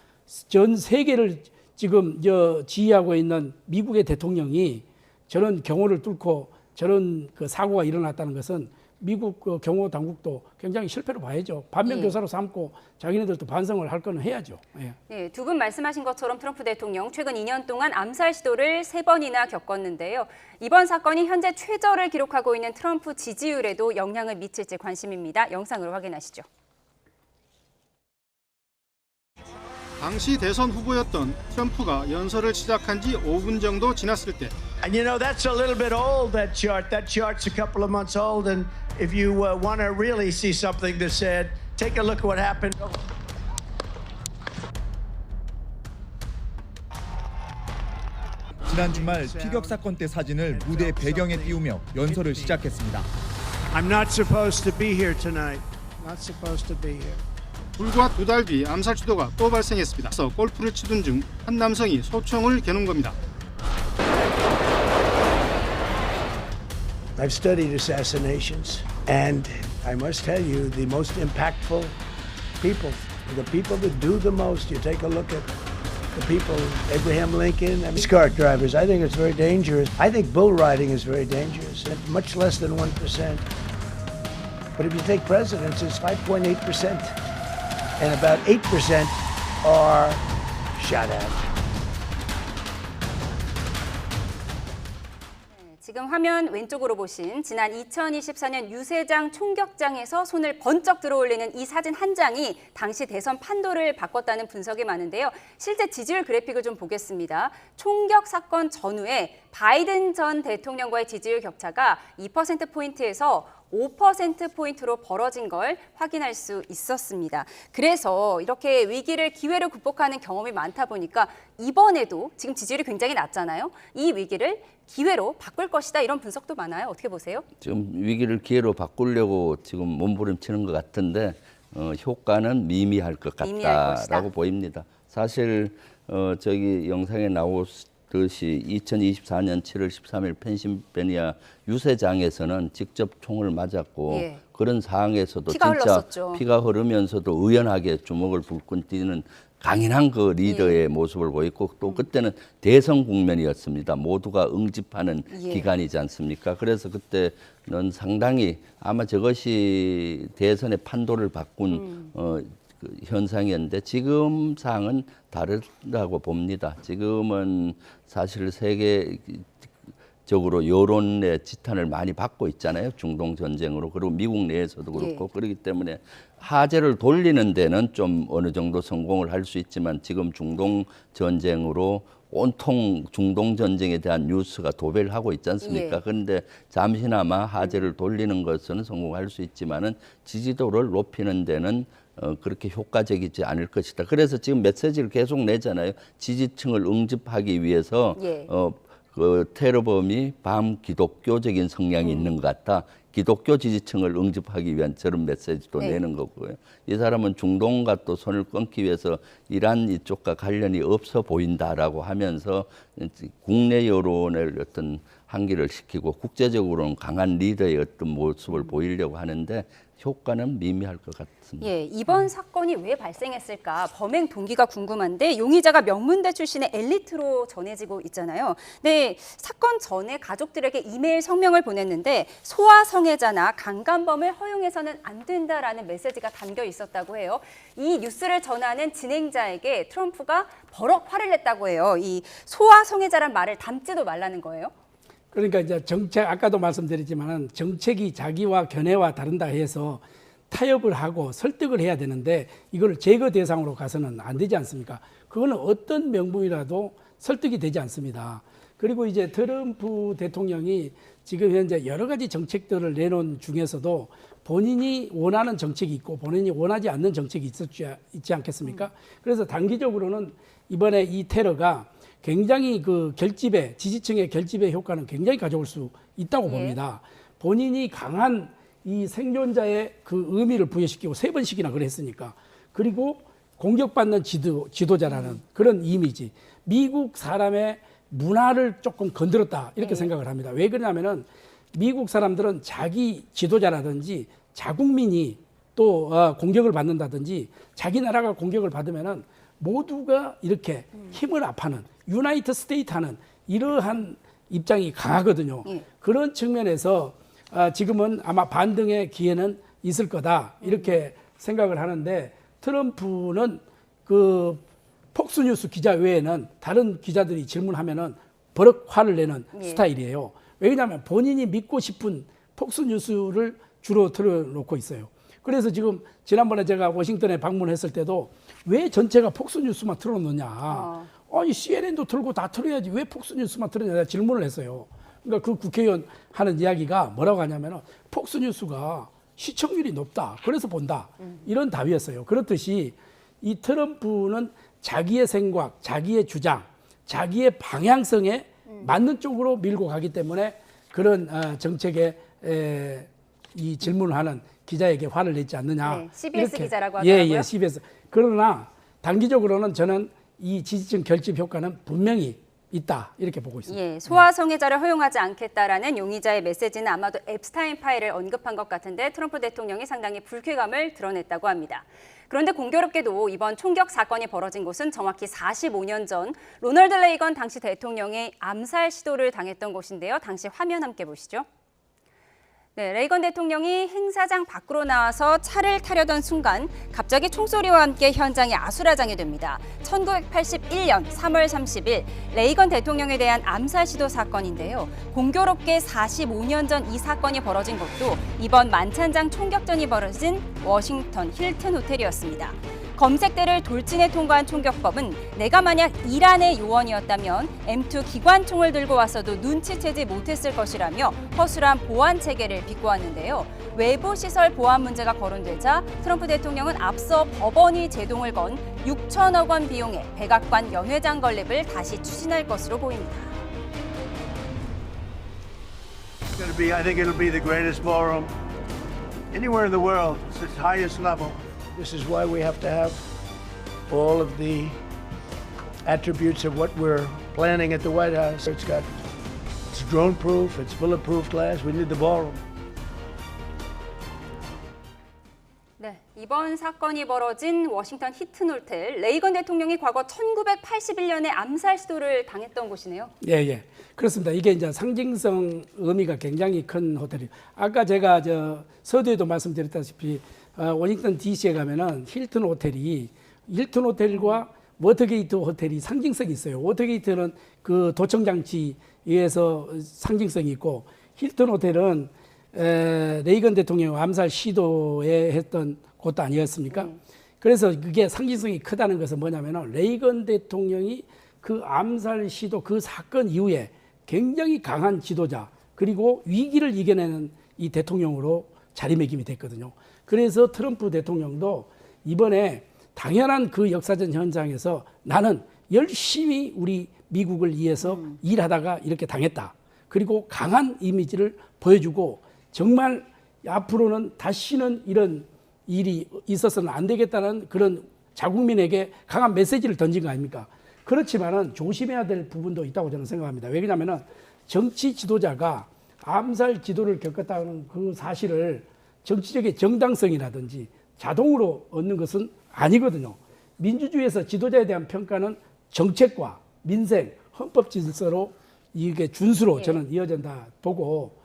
전 세계를 지금 지휘하고 있는 미국의 대통령이 저런 경호를 뚫고 저런 그 사고가 일어났다는 것은 미국 그 경호 당국도 굉장히 실패로 봐야죠. 반면교사로 삼고 자기네들도 반성을 할 거는 해야죠. 두 분 말씀하신 것처럼 트럼프 대통령 최근 2년 동안 암살 시도를 3번이나 겪었는데요. 이번 사건이 현재 최저를 기록하고 있는 트럼프 지지율에도 영향을 미칠지 관심입니다. 영상으로 확인하시죠. 당시 대선 후보였던 트럼프가 연설을 시작한 지 5분 정도 지났을 때 And you know, that's a little bit old, that chart. That chart's a couple of months old. And if you want to really see something that's said, take a look at what happened. 지난 주말 피격 사건 때 사진을 무대 배경에 띄우며 연설을 시작했습니다. I'm not supposed to be here tonight. Not supposed to be here. 불과 2달 뒤 암살 시도가 또 발생했습니다. 그래서 골프를 치던 중 한 남성이 소총을 겨눈 겁니다. I've studied assassinations, and I must tell you, the most impactful people, the people that do the most, you take a look at the people, Abraham Lincoln, and cart drivers, I think it's very dangerous. I think bull riding is very dangerous, at much less than 1%. But if you take presidents, it's 5.8%. and about 8% are shot at. 지금 화면 왼쪽으로 보신 지난 2024년 유세장 총격장에서 손을 번쩍 들어올리는 이 사진 한 장이 당시 대선 판도를 바꿨다는 분석이 많은데요. 실제 지지율 그래픽을 좀 보겠습니다. 총격 사건 전후에 바이든 전 대통령과의 지지율 격차가 2%포인트에서 5%포인트로 벌어진 걸 확인할 수 있었습니다. 그래서 이렇게 위기를 기회로 극복하는 경험이 많다 보니까 이번에도 지금 지지율이 굉장히 낮잖아요. 이 위기를 기회로 바꿀 것이다 이런 분석도 많아요. 어떻게 보세요? 지금 위기를 기회로 바꾸려고 지금 몸부림치는 것 같은데 효과는 미미할 것 같다라고 보입니다. 사실 저기 영상에 나오듯이 2024년 7월 13일 펜실베니아 유세장에서는 직접 총을 맞았고 예. 그런 상황에서도 피가 진짜 흘렀었죠. 피가 흐르면서도 의연하게 주먹을 불끈 뛰는 강인한 그 리더의 모습을 보였고 또 그때는 대선 국면이었습니다. 모두가 응집하는 기간이지 않습니까? 그래서 그때는 상당히 아마 저것이 대선의 판도를 바꾼 그 현상이었는데 지금 상황은 다르다고 봅니다. 지금은 사실 세계적으로 여론의 지탄을 많이 받고 있잖아요. 중동 전쟁으로. 그리고 미국 내에서도 그렇고. 그렇기 때문에 화제를 돌리는 데는 좀 어느 정도 성공을 할 수 있지만 지금 중동 전쟁으로 온통 중동 전쟁에 대한 뉴스가 도배를 하고 있지 않습니까? 그런데 잠시나마 화제를 돌리는 것은 성공할 수 있지만은 지지도를 높이는 데는 그렇게 효과적이지 않을 것이다. 그래서 지금 메시지를 계속 내잖아요. 지지층을 응집하기 위해서 그 테러범이 반기독교적인 성향이 있는 것 같다. 기독교 지지층을 응집하기 위한 저런 메시지도 내는 거고요. 이 사람은 중동과 또 손을 끊기 위해서 이란 이쪽과 관련이 없어 보인다라고 하면서 국내 여론을 어떤 한기를 시키고 국제적으로는 강한 리더의 어떤 모습을 보이려고 하는데 효과는 미미할 것 같습니다. 예, 이번 사건이 왜 발생했을까 범행 동기가 궁금한데 용의자가 명문대 출신의 엘리트로 전해지고 있잖아요. 네, 사건 전에 가족들에게 이메일 성명을 보냈는데 소아 성애자나 강간범을 허용해서는 안 된다라는 메시지가 담겨 있었다고 해요. 이 뉴스를 전하는 진행자에게 트럼프가 버럭 화를 냈다고 해요. 이 소아 성애자란 말을 담지도 말라는 거예요. 그러니까 이제 정책, 아까도 말씀드렸지만은 정책이 자기와 견해와 다른다 해서 타협을 하고 설득을 해야 되는데 이걸 제거 대상으로 가서는 안 되지 않습니까? 그거는 어떤 명분이라도 설득이 되지 않습니다. 그리고 이제 트럼프 대통령이 지금 현재 여러 가지 정책들을 내놓은 중에서도 본인이 원하는 정책이 있고 본인이 원하지 않는 정책이 있지 않겠습니까? 그래서 단기적으로는 이번에 이 테러가 굉장히 그 결집의 지지층의 결집의 효과는 굉장히 가져올 수 있다고 봅니다. 본인이 강한 이 생존자의 그 의미를 부여시키고 3번씩이나 그랬으니까 그리고 공격받는 지도자라는 그런 이미지 미국 사람의 문화를 조금 건드렸다 이렇게 생각을 합니다. 왜 그러냐면은 미국 사람들은 자기 지도자라든지 자국민이 또 공격을 받는다든지 자기 나라가 공격을 받으면은 모두가 이렇게 힘을 합하는 유나이트 스테이트 하는 이러한 입장이 강하거든요. 그런 측면에서 지금은 아마 반등의 기회는 있을 거다 이렇게 생각을 하는데 트럼프는 그 폭스뉴스 기자 외에는 다른 기자들이 질문하면은 버럭 화를 내는 스타일이에요. 왜냐하면 본인이 믿고 싶은 폭스뉴스를 주로 틀어놓고 있어요. 그래서 지금 지난번에 제가 워싱턴에 방문했을 때도 왜 전체가 폭스뉴스만 틀어놓냐. 아니 CNN도 틀고 다 틀어야지 왜 폭스뉴스만 틀어냐 내가 질문을 했어요. 그러니까 그 국회의원 하는 이야기가 뭐라고 하냐면 폭스뉴스가 시청률이 높다. 그래서 본다. 이런 답이었어요. 그렇듯이 이 트럼프는 자기의 생각, 자기의 주장, 자기의 방향성에 맞는 쪽으로 밀고 가기 때문에 그런 정책에 이 질문을 하는 기자에게 화를 냈지 않느냐. 네, CBS 기자라고 하더라고요. 예, CBS. 그러나 단기적으로는 저는 이 지지층 결집 효과는 분명히 있다 이렇게 보고 있습니다. 예, 소아 성애자를 허용하지 않겠다라는 용의자의 메시지는 아마도 앱스타인 파일을 언급한 것 같은데 트럼프 대통령이 상당히 불쾌감을 드러냈다고 합니다. 그런데 공교롭게도 이번 총격 사건이 벌어진 곳은 정확히 45년 전 로널드 레이건 당시 대통령의 암살 시도를 당했던 곳인데요. 당시 화면 함께 보시죠. 네, 레이건 대통령이 행사장 밖으로 나와서 차를 타려던 순간 갑자기 총소리와 함께 현장이 아수라장이 됩니다. 1981년 3월 30일 레이건 대통령에 대한 암살 시도 사건인데요. 공교롭게 45년 전 이 사건이 벌어진 것도 이번 만찬장 총격전이 벌어진 워싱턴 힐튼 호텔이었습니다. 검색대를 돌진해 통과한 총격법은 내가 만약 이란의 요원이었다면 M2 기관총을 들고 왔어도 눈치채지 못했을 것이라며 허술한 보안 체계를 비꼬았는데요. 외부 시설 보안 문제가 거론되자 트럼프 대통령은 앞서 법원이 제동을 건 6천억 원 비용의 백악관 연회장 건립을 다시 추진할 것으로 보입니다. I think it'll be the greatest ballroom anywhere in the world. It's its highest level. This is why we have to have all of the attributes of what we're planning at the White House. It's drone-proof, it's bulletproof glass. We need the ballroom. 네, 이번 사건이 벌어진 워싱턴 힐튼 호텔, 레이건 대통령이 과거 1981년에 암살 시도를 당했던 곳이네요. 예. 그렇습니다. 이게 이제 상징성 의미가 굉장히 큰 호텔이에요. 아까 제가 서두에도 말씀드렸다시피 워싱턴 DC에 가면은 힐튼 호텔과 워터게이트 호텔이 상징성이 있어요. 워터게이트는 그 도청 장치에 의해서 상징성이 있고 힐튼 호텔은 레이건 대통령 암살 시도에 했던 곳도 아니었습니까? 그래서 그게 상징성이 크다는 것은 뭐냐면은 레이건 대통령이 그 암살 시도 그 사건 이후에 굉장히 강한 지도자 그리고 위기를 이겨내는 이 대통령으로 자리매김이 됐거든요. 그래서 트럼프 대통령도 이번에 당연한 그 역사적 현장에서 나는 열심히 우리 미국을 위해서 일하다가 이렇게 당했다. 그리고 강한 이미지를 보여주고 정말 앞으로는 다시는 이런 일이 있어서는 안 되겠다는 그런 자국민에게 강한 메시지를 던진 거 아닙니까? 그렇지만은 조심해야 될 부분도 있다고 저는 생각합니다. 왜냐하면은 정치 지도자가 암살 지도를 겪었다는 그 사실을 정치적인 정당성이라든지 자동으로 얻는 것은 아니거든요. 민주주의에서 지도자에 대한 평가는 정책과 민생, 헌법 질서로 이게 준수로 저는 이어진다 보고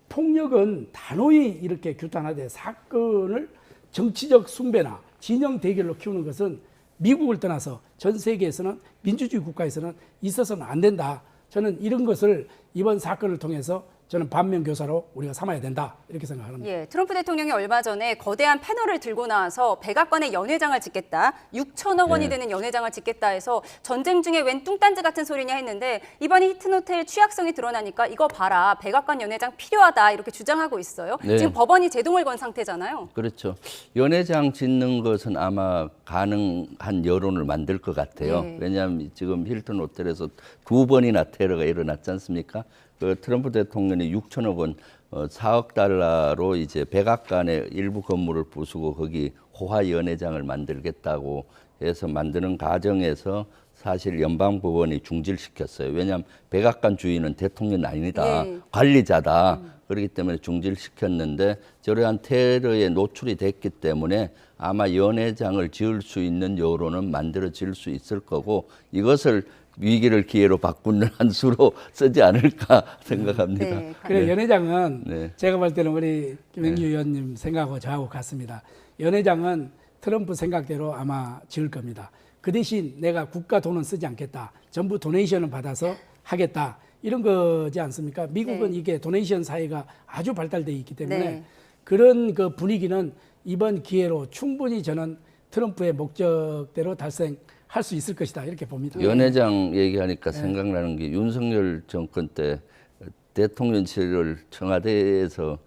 폭력은 단호히 이렇게 규탄하되 사건을 정치적 숭배나 진영 대결로 키우는 것은 미국을 떠나서 전 세계에서는 민주주의 국가에서는 있어서는 안 된다. 저는 이런 것을 이번 사건을 통해서 저는 반면교사로 우리가 삼아야 된다 이렇게 생각합니다. 예, 트럼프 대통령이 얼마 전에 거대한 패널을 들고 나와서 백악관에 연회장을 짓겠다, 6천억 원이 되는 연회장을 짓겠다 해서 전쟁 중에 웬 뚱딴지 같은 소리냐 했는데 이번에 힐튼 호텔 취약성이 드러나니까 이거 봐라, 백악관 연회장 필요하다 이렇게 주장하고 있어요. 네. 지금 법원이 제동을 건 상태잖아요. 그렇죠. 연회장 짓는 것은 아마 가능한 여론을 만들 것 같아요. 네. 왜냐하면 지금 힐튼 호텔에서 2번이나 테러가 일어났지 않습니까? 그 트럼프 대통령이 6천억 원, 4억 달러로 이제 백악관의 일부 건물을 부수고 거기 호화 연회장을 만들겠다고 해서 만드는 과정에서 사실 연방법원이 중지시켰어요. 왜냐하면 백악관 주인은 대통령이 아니다. 관리자다. 그렇기 때문에 중지시켰는데 저러한 테러에 노출이 됐기 때문에 아마 연회장을 지을 수 있는 여론은 만들어질 수 있을 거고 이것을 위기를 기회로 바꾸는 한 수로 쓰지 않을까 생각합니다. 네. 그래 연회장은 제가 볼 때는 우리 김영주 의원님 생각하고 저하고 같습니다. 연회장은 트럼프 생각대로 아마 지을 겁니다. 그 대신 내가 국가 돈은 쓰지 않겠다. 전부 도네이션을 받아서 하겠다. 이런 거지 않습니까? 미국은 이게 도네이션 사회가 아주 발달되어 있기 때문에 그런 그 분위기는 이번 기회로 충분히 저는 트럼프의 목적대로 달성할 수 있을 것이다 이렇게 봅니다. 연회장 얘기하니까 생각나는 게 윤석열 정권 때 대통령실을 청와대에서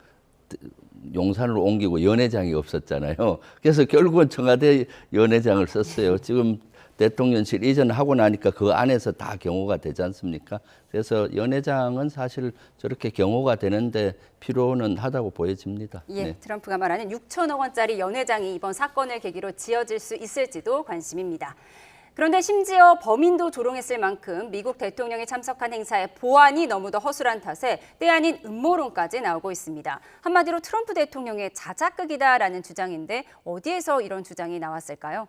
용산으로 옮기고 연회장이 없었잖아요. 그래서 결국은 청와대 연회장을 썼어요. 지금 대통령실 이전하고 나니까 그 안에서 다 경호가 되지 않습니까? 그래서 연회장은 사실 저렇게 경호가 되는데 필요는 하다고 보여집니다. 예, 트럼프가 말하는 6천억 원짜리 연회장이 이번 사건을 계기로 지어질 수 있을지도 관심입니다. 그런데 심지어 범인도 조롱했을 만큼 미국 대통령이 참석한 행사에 보안이 너무도 허술한 탓에 때 아닌 음모론까지 나오고 있습니다. 한마디로 트럼프 대통령의 자작극이다라는 주장인데 어디에서 이런 주장이 나왔을까요?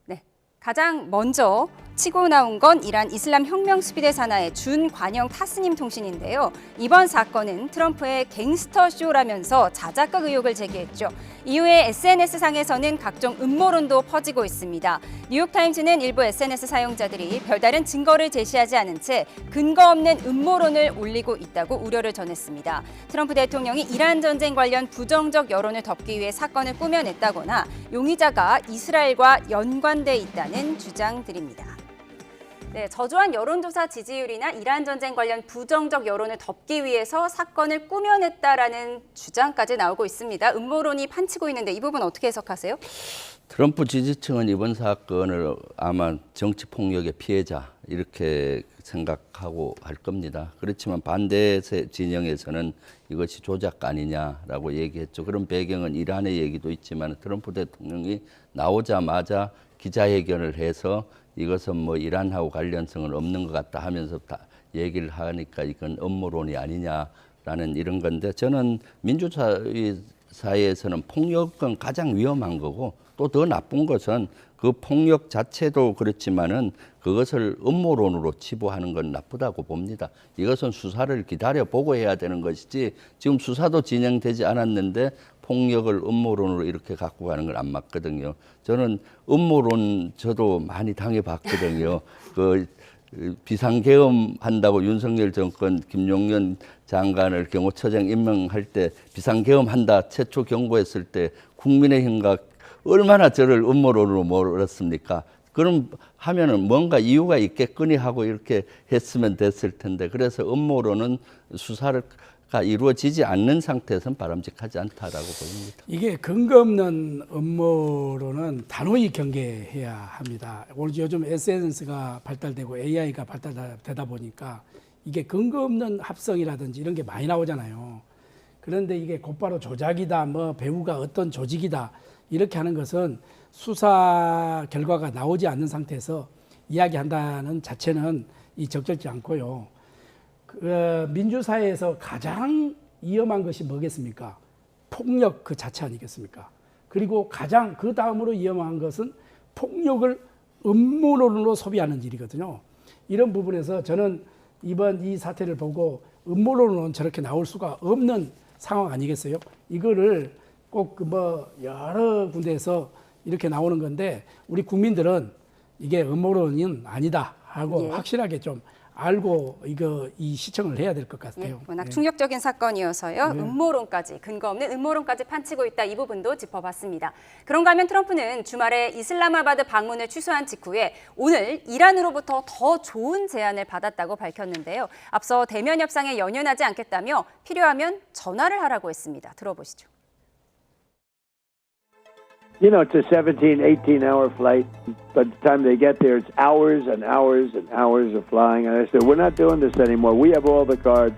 네, 가장 먼저 치고 나온 건 이란 이슬람 혁명 수비대 산하의 준관영 타스님 통신인데요. 이번 사건은 트럼프의 갱스터 쇼라면서 자작극 의혹을 제기했죠. 이후에 SNS상에서는 각종 음모론도 퍼지고 있습니다. 뉴욕타임즈는 일부 SNS 사용자들이 별다른 증거를 제시하지 않은 채 근거 없는 음모론을 올리고 있다고 우려를 전했습니다. 트럼프 대통령이 이란 전쟁 관련 부정적 여론을 덮기 위해 사건을 꾸며냈다거나 용의자가 이스라엘과 연관돼 있다는 주장들입니다. 네, 저조한 여론조사 지지율이나 이란 전쟁 관련 부정적 여론을 덮기 위해서 사건을 꾸며냈다라는 주장까지 나오고 있습니다. 음모론이 판치고 있는데 이 부분 어떻게 해석하세요? 트럼프 지지층은 이번 사건을 아마 정치 폭력의 피해자 이렇게 생각하고 할 겁니다. 그렇지만 반대 진영에서는 이것이 조작 아니냐라고 얘기했죠. 그런 배경은 이란의 얘기도 있지만 트럼프 대통령이 나오자마자 기자회견을 해서 이것은 뭐 이란하고 관련성은 없는 것 같다 하면서 다 얘기를 하니까 이건 음모론이 아니냐라는 이런 건데, 저는 민주주의 사회에서는 폭력은 가장 위험한 거고 또 더 나쁜 것은 그 폭력 자체도 그렇지만은 그것을 음모론으로 치부하는 건 나쁘다고 봅니다. 이것은 수사를 기다려보고 해야 되는 것이지 지금 수사도 진행되지 않았는데 폭력을 음모론으로 이렇게 갖고 가는 건 안 맞거든요. 저는 음모론 저도 많이 당해봤거든요. 그 비상계엄 한다고 윤석열 정권 김용현 장관을 경호처장 임명할 때 비상계엄 한다 최초 경고했을 때 국민의힘과 얼마나 저를 음모론으로 몰았습니까? 그럼 하면은 뭔가 이유가 있겠거니 하고 이렇게 했으면 됐을 텐데, 그래서 음모론은 수사가 이루어지지 않는 상태에서는 바람직하지 않다라고 보입니다. 이게 근거 없는 음모론은 단호히 경계해야 합니다. 오늘 요즘 SNS가 발달되고 AI가 발달되다 보니까 이게 근거 없는 합성이라든지 이런 게 많이 나오잖아요. 그런데 이게 곧바로 조작이다, 뭐 배우가 어떤 조직이다 이렇게 하는 것은 수사 결과가 나오지 않는 상태에서 이야기한다는 자체는 적절치 않고요. 민주사회에서 가장 위험한 것이 뭐겠습니까? 폭력 그 자체 아니겠습니까? 그리고 가장 그 다음으로 위험한 것은 폭력을 음모론으로 소비하는 일이거든요. 이런 부분에서 저는 이번 이 사태를 보고 음모론은 저렇게 나올 수가 없는 상황 아니겠어요? 이거를 꼭 뭐 여러 군데에서 이렇게 나오는 건데 우리 국민들은 이게 음모론은 아니다 하고 확실하게 좀 알고 이 시청을 해야 될 것 같아요. 워낙 충격적인 사건이어서요. 음모론까지, 근거 없는 음모론까지 판치고 있다, 이 부분도 짚어봤습니다. 그런가 하면 트럼프는 주말에 이슬라마바드 방문을 취소한 직후에 오늘 이란으로부터 더 좋은 제안을 받았다고 밝혔는데요. 앞서 대면 협상에 연연하지 않겠다며 필요하면 전화를 하라고 했습니다. 들어보시죠. You know, it's a 17, 18-hour flight. By the time they get there, it's hours and hours and hours of flying. And I said, we're not doing this anymore. We have all the cards.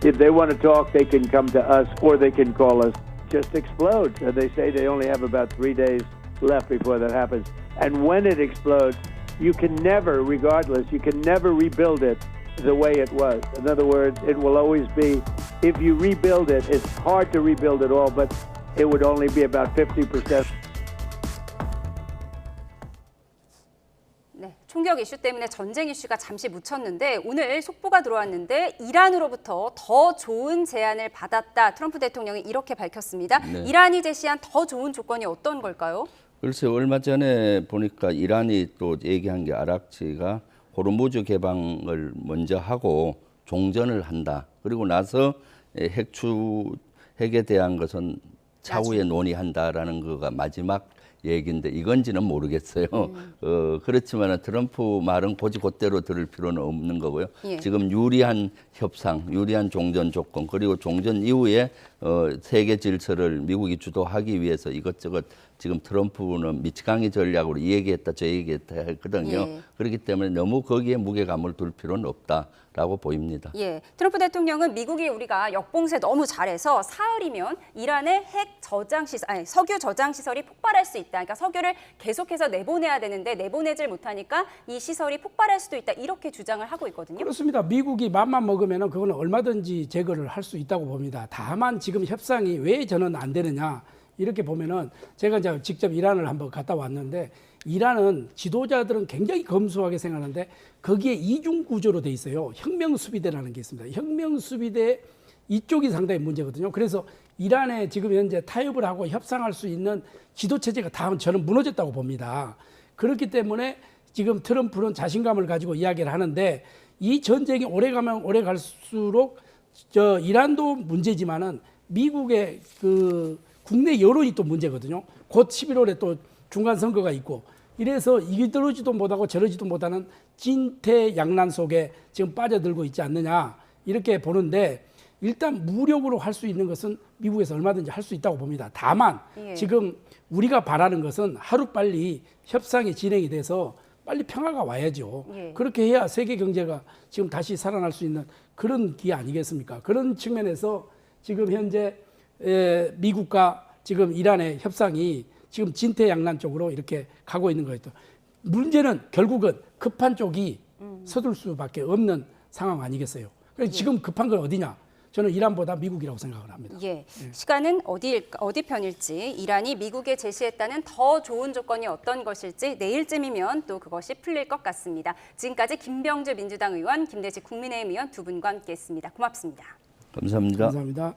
If they want to talk, they can come to us or they can call us. Just explodes. And they say they only have about 3 days left before that happens. And when it explodes, you can never, regardless, you can never rebuild it the way it was. In other words, it will always be, if you rebuild it, it's hard to rebuild it all, but it would only be about 50%. 총격 이슈 때문에 전쟁 이슈가 잠시 묻혔는데 오늘 속보가 들어왔는데 이란으로부터 더 좋은 제안을 받았다. 트럼프 대통령이 이렇게 밝혔습니다. 네. 이란이 제시한 더 좋은 조건이 어떤 걸까요? 글쎄요, 얼마 전에 보니까 이란이 또 얘기한 게 아락치가 호르무즈 개방을 먼저 하고 종전을 한다. 그리고 나서 핵에 대한 것은 차후에 논의한다라는 거가 마지막 얘기인데 이건지는 모르겠어요. 그렇지만 트럼프 말은 곧대로 들을 필요는 없는 거고요. 지금 유리한 협상, 유리한 종전 조건, 그리고 종전 이후에 세계 질서를 미국이 주도하기 위해서 이것저것 지금 트럼프는 미치광이 전략으로 이 얘기했다 저 얘기했다 했거든요. 그렇기 때문에 너무 거기에 무게감을 둘 필요는 없다라고 보입니다. 트럼프 대통령은 미국이 우리가 역봉쇄 너무 잘해서 사흘이면 이란의 석유 저장 시설이 폭발할 수 있다. 그러니까 석유를 계속해서 내보내야 되는데 내보내질 못하니까 이 시설이 폭발할 수도 있다. 이렇게 주장을 하고 있거든요. 그렇습니다. 미국이 맘만 먹으면 그건 얼마든지 제거를 할 수 있다고 봅니다. 다만 지금 협상이 왜 저는 안 되느냐. 이렇게 보면은 제가 이제 직접 이란을 한번 갔다 왔는데 이란은 지도자들은 굉장히 검소하게 생각하는데 거기에 이중 구조로 돼 있어요. 혁명수비대라는 게 있습니다. 혁명수비대 이쪽이 상당히 문제거든요. 그래서 이란에 지금 현재 타협을 하고 협상할 수 있는 지도체제가 다 저는 무너졌다고 봅니다. 그렇기 때문에 지금 트럼프는 자신감을 가지고 이야기를 하는데 이 전쟁이 오래 가면 오래 갈수록 이란도 문제지만은 미국의 그 국내 여론이 또 문제거든요. 곧 11월에 또 중간 선거가 있고 이래서 이러지도 못하고 저러지도 못하는 진퇴양난 속에 지금 빠져들고 있지 않느냐 이렇게 보는데 일단 무력으로 할 수 있는 것은 미국에서 얼마든지 할 수 있다고 봅니다. 다만 지금 우리가 바라는 것은 하루빨리 협상이 진행이 돼서 빨리 평화가 와야죠. 그렇게 해야 세계 경제가 지금 다시 살아날 수 있는 그런 기회 아니겠습니까? 그런 측면에서 지금 현재 미국과 지금 이란의 협상이 지금 진퇴양난 쪽으로 이렇게 가고 있는 거예요. 문제는 결국은 급한 쪽이 서둘 수밖에 없는 상황 아니겠어요? 그래서 지금 급한 건 어디냐? 저는 이란보다 미국이라고 생각을 합니다. 시간은 어디 편일지, 이란이 미국에 제시했다는 더 좋은 조건이 어떤 것일지 내일쯤이면 또 그것이 풀릴 것 같습니다. 지금까지 김병주 민주당 의원, 김대식 국민의힘 의원 두 분과 함께했습니다. 고맙습니다. 감사합니다. 감사합니다.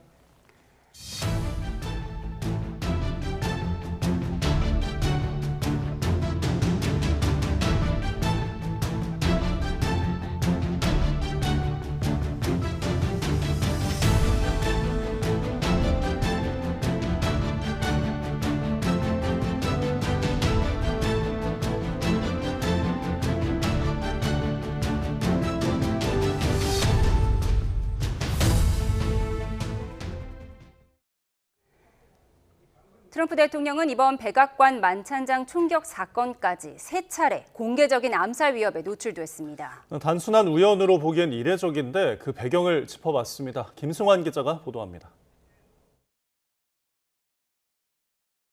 트럼프 대통령은 이번 백악관 만찬장 총격 사건까지 3차례 공개적인 암살 위협에 노출됐습니다. 단순한 우연으로 보기엔 이례적인데 그 배경을 짚어봤습니다. 김승환 기자가 보도합니다.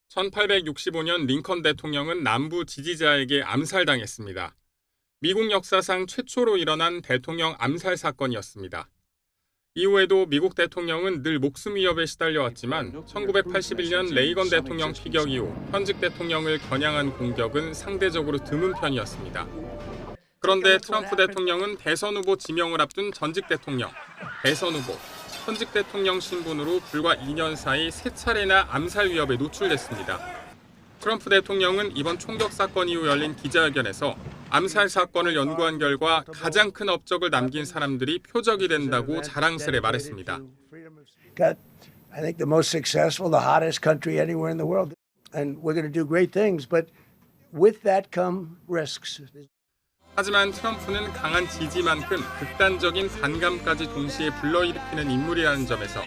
1865년 링컨 대통령은 남부 지지자에게 암살당했습니다. 미국 역사상 최초로 일어난 대통령 암살 사건이었습니다. 이후에도 미국 대통령은 늘 목숨 위협에 시달려왔지만 1981년 레이건 대통령 피격 이후 현직 대통령을 겨냥한 공격은 상대적으로 드문 편이었습니다. 그런데 트럼프 대통령은 대선 후보 지명을 앞둔 전직 대통령, 대선 후보, 현직 대통령 신분으로 불과 2년 사이 3차례나 암살 위협에 노출됐습니다. 트럼프 대통령은 이번 총격 사건 이후 열린 기자회견에서 암살 사건을 연구한 결과 가장 큰 업적을 남긴 사람들이 표적이 된다고 자랑스레 말했습니다. I think the most successful, the hottest country anywhere in the world. And we're going to do great things, but with that come risks. 하지만 트럼프는 강한 지지만큼 극단적인 반감까지 동시에 불러일으키는 인물이라는 점에서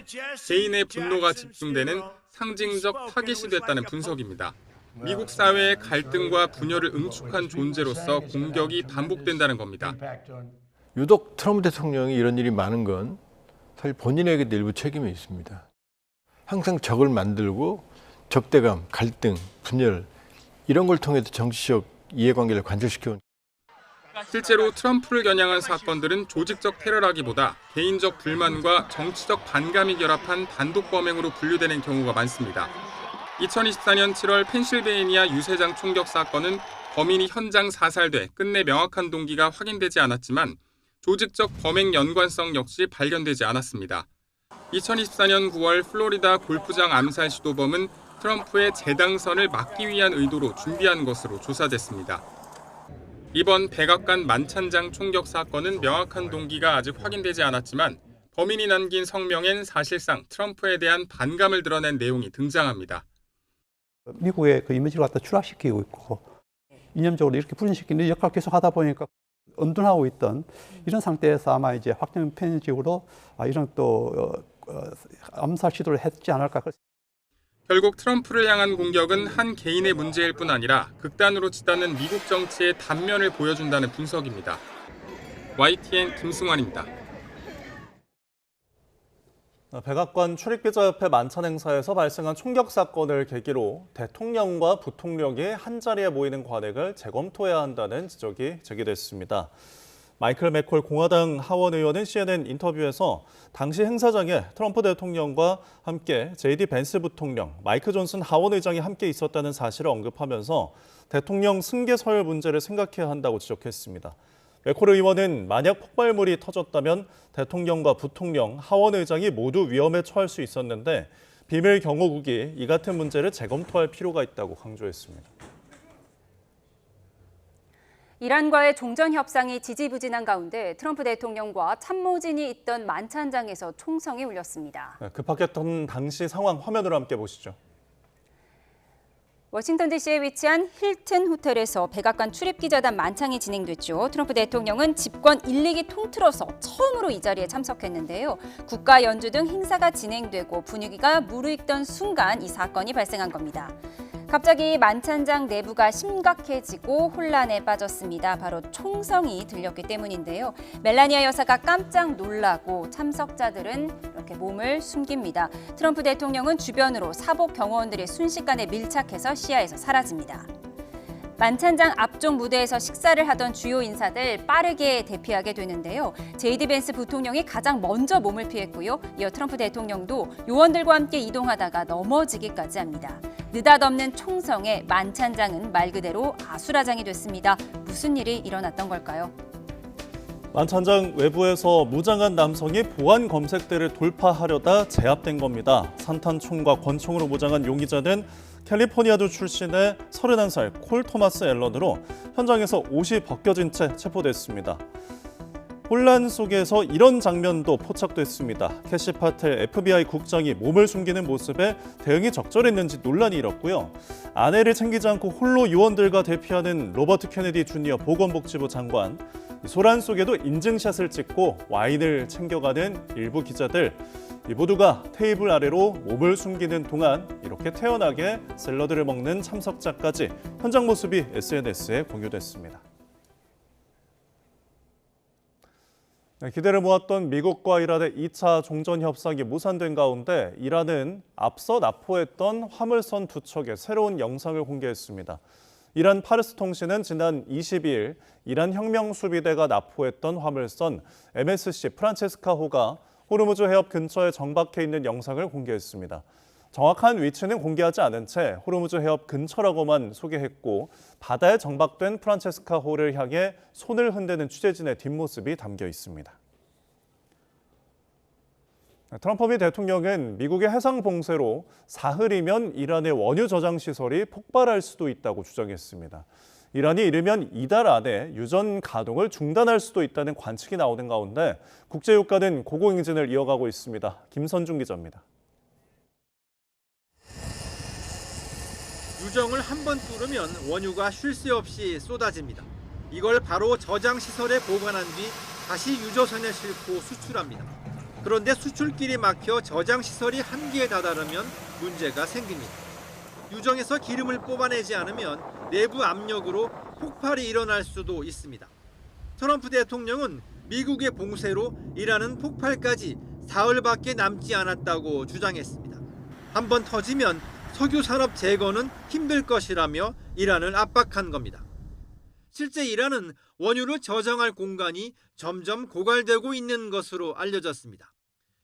개인의 분노가 집중되는 상징적 타깃이 됐다는 분석입니다. 미국 사회의 갈등과 분열을 응축한 존재로서 공격이 반복된다는 겁니다. 유독 트럼프 대통령이 이런 일이 많은 건 사실 본인에게도 일부 책임이 있습니다. 항상 적을 만들고 적대감, 갈등, 분열 이런 걸 통해서 정치적 이해관계를 관철시켜온. 실제로 트럼프를 겨냥한 사건들은 조직적 테러라기보다 개인적 불만과 정치적 반감이 결합한 단독 범행으로 분류되는 경우가 많습니다. 2024년 7월 펜실베이니아 유세장 총격 사건은 범인이 현장 사살돼 끝내 명확한 동기가 확인되지 않았지만 조직적 범행 연관성 역시 발견되지 않았습니다. 2024년 9월 플로리다 골프장 암살 시도범은 트럼프의 재당선을 막기 위한 의도로 준비한 것으로 조사됐습니다. 이번 백악관 만찬장 총격 사건은 명확한 동기가 아직 확인되지 않았지만 범인이 남긴 성명엔 사실상 트럼프에 대한 반감을 드러낸 내용이 등장합니다. 미국의 그 이미지를 갖다 추락시키고 있고 이념적으로 이렇게 분열시키는 역할을 계속 하다 보니까 은둔하고 있던 이런 상태에서 아마 이제 확정 편집으로 이런 또 암살 시도를 했지 않을까. 결국 트럼프를 향한 공격은 한 개인의 문제일 뿐 아니라 극단으로 치닫는 미국 정치의 단면을 보여준다는 분석입니다. YTN 김승환입니다. 백악관 출입기자협회 만찬 행사에서 발생한 총격 사건을 계기로 대통령과 부통령이 한자리에 모이는 관행을 재검토해야 한다는 지적이 제기됐습니다. 마이클 맥콜 공화당 하원 의원은 CNN 인터뷰에서 당시 행사장에 트럼프 대통령과 함께 JD 벤스 부통령, 마이크 존슨 하원 의장이 함께 있었다는 사실을 언급하면서 대통령 승계 서열 문제를 생각해야 한다고 지적했습니다. 맥콜 의원은 만약 폭발물이 터졌다면 대통령과 부통령, 하원 의장이 모두 위험에 처할 수 있었는데 비밀 경호국이 이 같은 문제를 재검토할 필요가 있다고 강조했습니다. 이란과의 종전 협상이 지지부진한 가운데 트럼프 대통령과 참모진이 있던 만찬장에서 총성이 울렸습니다. 급박했던 당시 상황 화면으로 함께 보시죠. 워싱턴 DC에 위치한 힐튼 호텔에서 백악관 출입기자단 만찬이 진행됐죠. 트럼프 대통령은 집권 1, 2기 통틀어서 처음으로 이 자리에 참석했는데요. 국가 연주 등 행사가 진행되고 분위기가 무르익던 순간 이 사건이 발생한 겁니다. 갑자기 만찬장 내부가 심각해지고 혼란에 빠졌습니다. 바로 총성이 들렸기 때문인데요. 멜라니아 여사가 깜짝 놀라고 참석자들은 이렇게 몸을 숨깁니다. 트럼프 대통령은 주변으로 사복 경호원들이 순식간에 밀착해서 시야에서 사라집니다. 만찬장 앞쪽 무대에서 식사를 하던 주요 인사들 빠르게 대피하게 되는데요. JD 벤스 부통령이 가장 먼저 몸을 피했고요. 이어 트럼프 대통령도 요원들과 함께 이동하다가 넘어지기까지 합니다. 느닷없는 총성에 만찬장은 말 그대로 아수라장이 됐습니다. 무슨 일이 일어났던 걸까요? 만찬장 외부에서 무장한 남성이 보안 검색대를 돌파하려다 제압된 겁니다. 산탄총과 권총으로 무장한 용의자는 캘리포니아주 출신의 31살 콜 토마스 앨런으로 현장에서 옷이 벗겨진 채 체포됐습니다. 혼란 속에서 이런 장면도 포착됐습니다. 캐시 파텔 FBI 국장이 몸을 숨기는 모습에 대응이 적절했는지 논란이 일었고요. 아내를 챙기지 않고 홀로 요원들과 대피하는 로버트 케네디 주니어 보건복지부 장관, 소란 속에도 인증샷을 찍고 와인을 챙겨가는 일부 기자들, 이 모두가 테이블 아래로 몸을 숨기는 동안 이렇게 태연하게 샐러드를 먹는 참석자까지 현장 모습이 SNS에 공유됐습니다. 기대를 모았던 미국과 이란의 2차 종전 협상이 무산된 가운데 이란은 앞서 납포했던 화물선 2척의 새로운 영상을 공개했습니다. 이란 파르스 통신은 지난 22일 이란 혁명수비대가 납포했던 화물선 MSC 프란체스카호가 호르무즈 해협 근처에 정박해 있는 영상을 공개했습니다. 정확한 위치는 공개하지 않은 채 호르무즈 해협 근처라고만 소개했고 바다에 정박된 프란체스카호를 향해 손을 흔드는 취재진의 뒷모습이 담겨 있습니다. 트럼프 미 대통령은 미국의 해상 봉쇄로 사흘이면 이란의 원유 저장 시설이 폭발할 수도 있다고 주장했습니다. 이란이 이르면 이달 안에 유전 가동을 중단할 수도 있다는 관측이 나오는 가운데 국제유가는 고공행진을 이어가고 있습니다. 김선중 기자입니다. 유정을 한 번 뚫으면 원유가 쉴 새 없이 쏟아집니다. 이걸 바로 저장시설에 보관한 뒤 다시 유조선에 싣고 수출합니다. 그런데 수출길이 막혀 저장시설이 한계에 다다르면 문제가 생깁니다. 유정에서 기름을 뽑아내지 않으면 내부 압력으로 폭발이 일어날 수도 있습니다. 트럼프 대통령은 미국의 봉쇄로 이란은 폭발까지 사흘밖에 남지 않았다고 주장했습니다. 한번 터지면 석유 산업 재건은 힘들 것이라며 이란을 압박한 겁니다. 실제 이란은 원유를 저장할 공간이 점점 고갈되고 있는 것으로 알려졌습니다.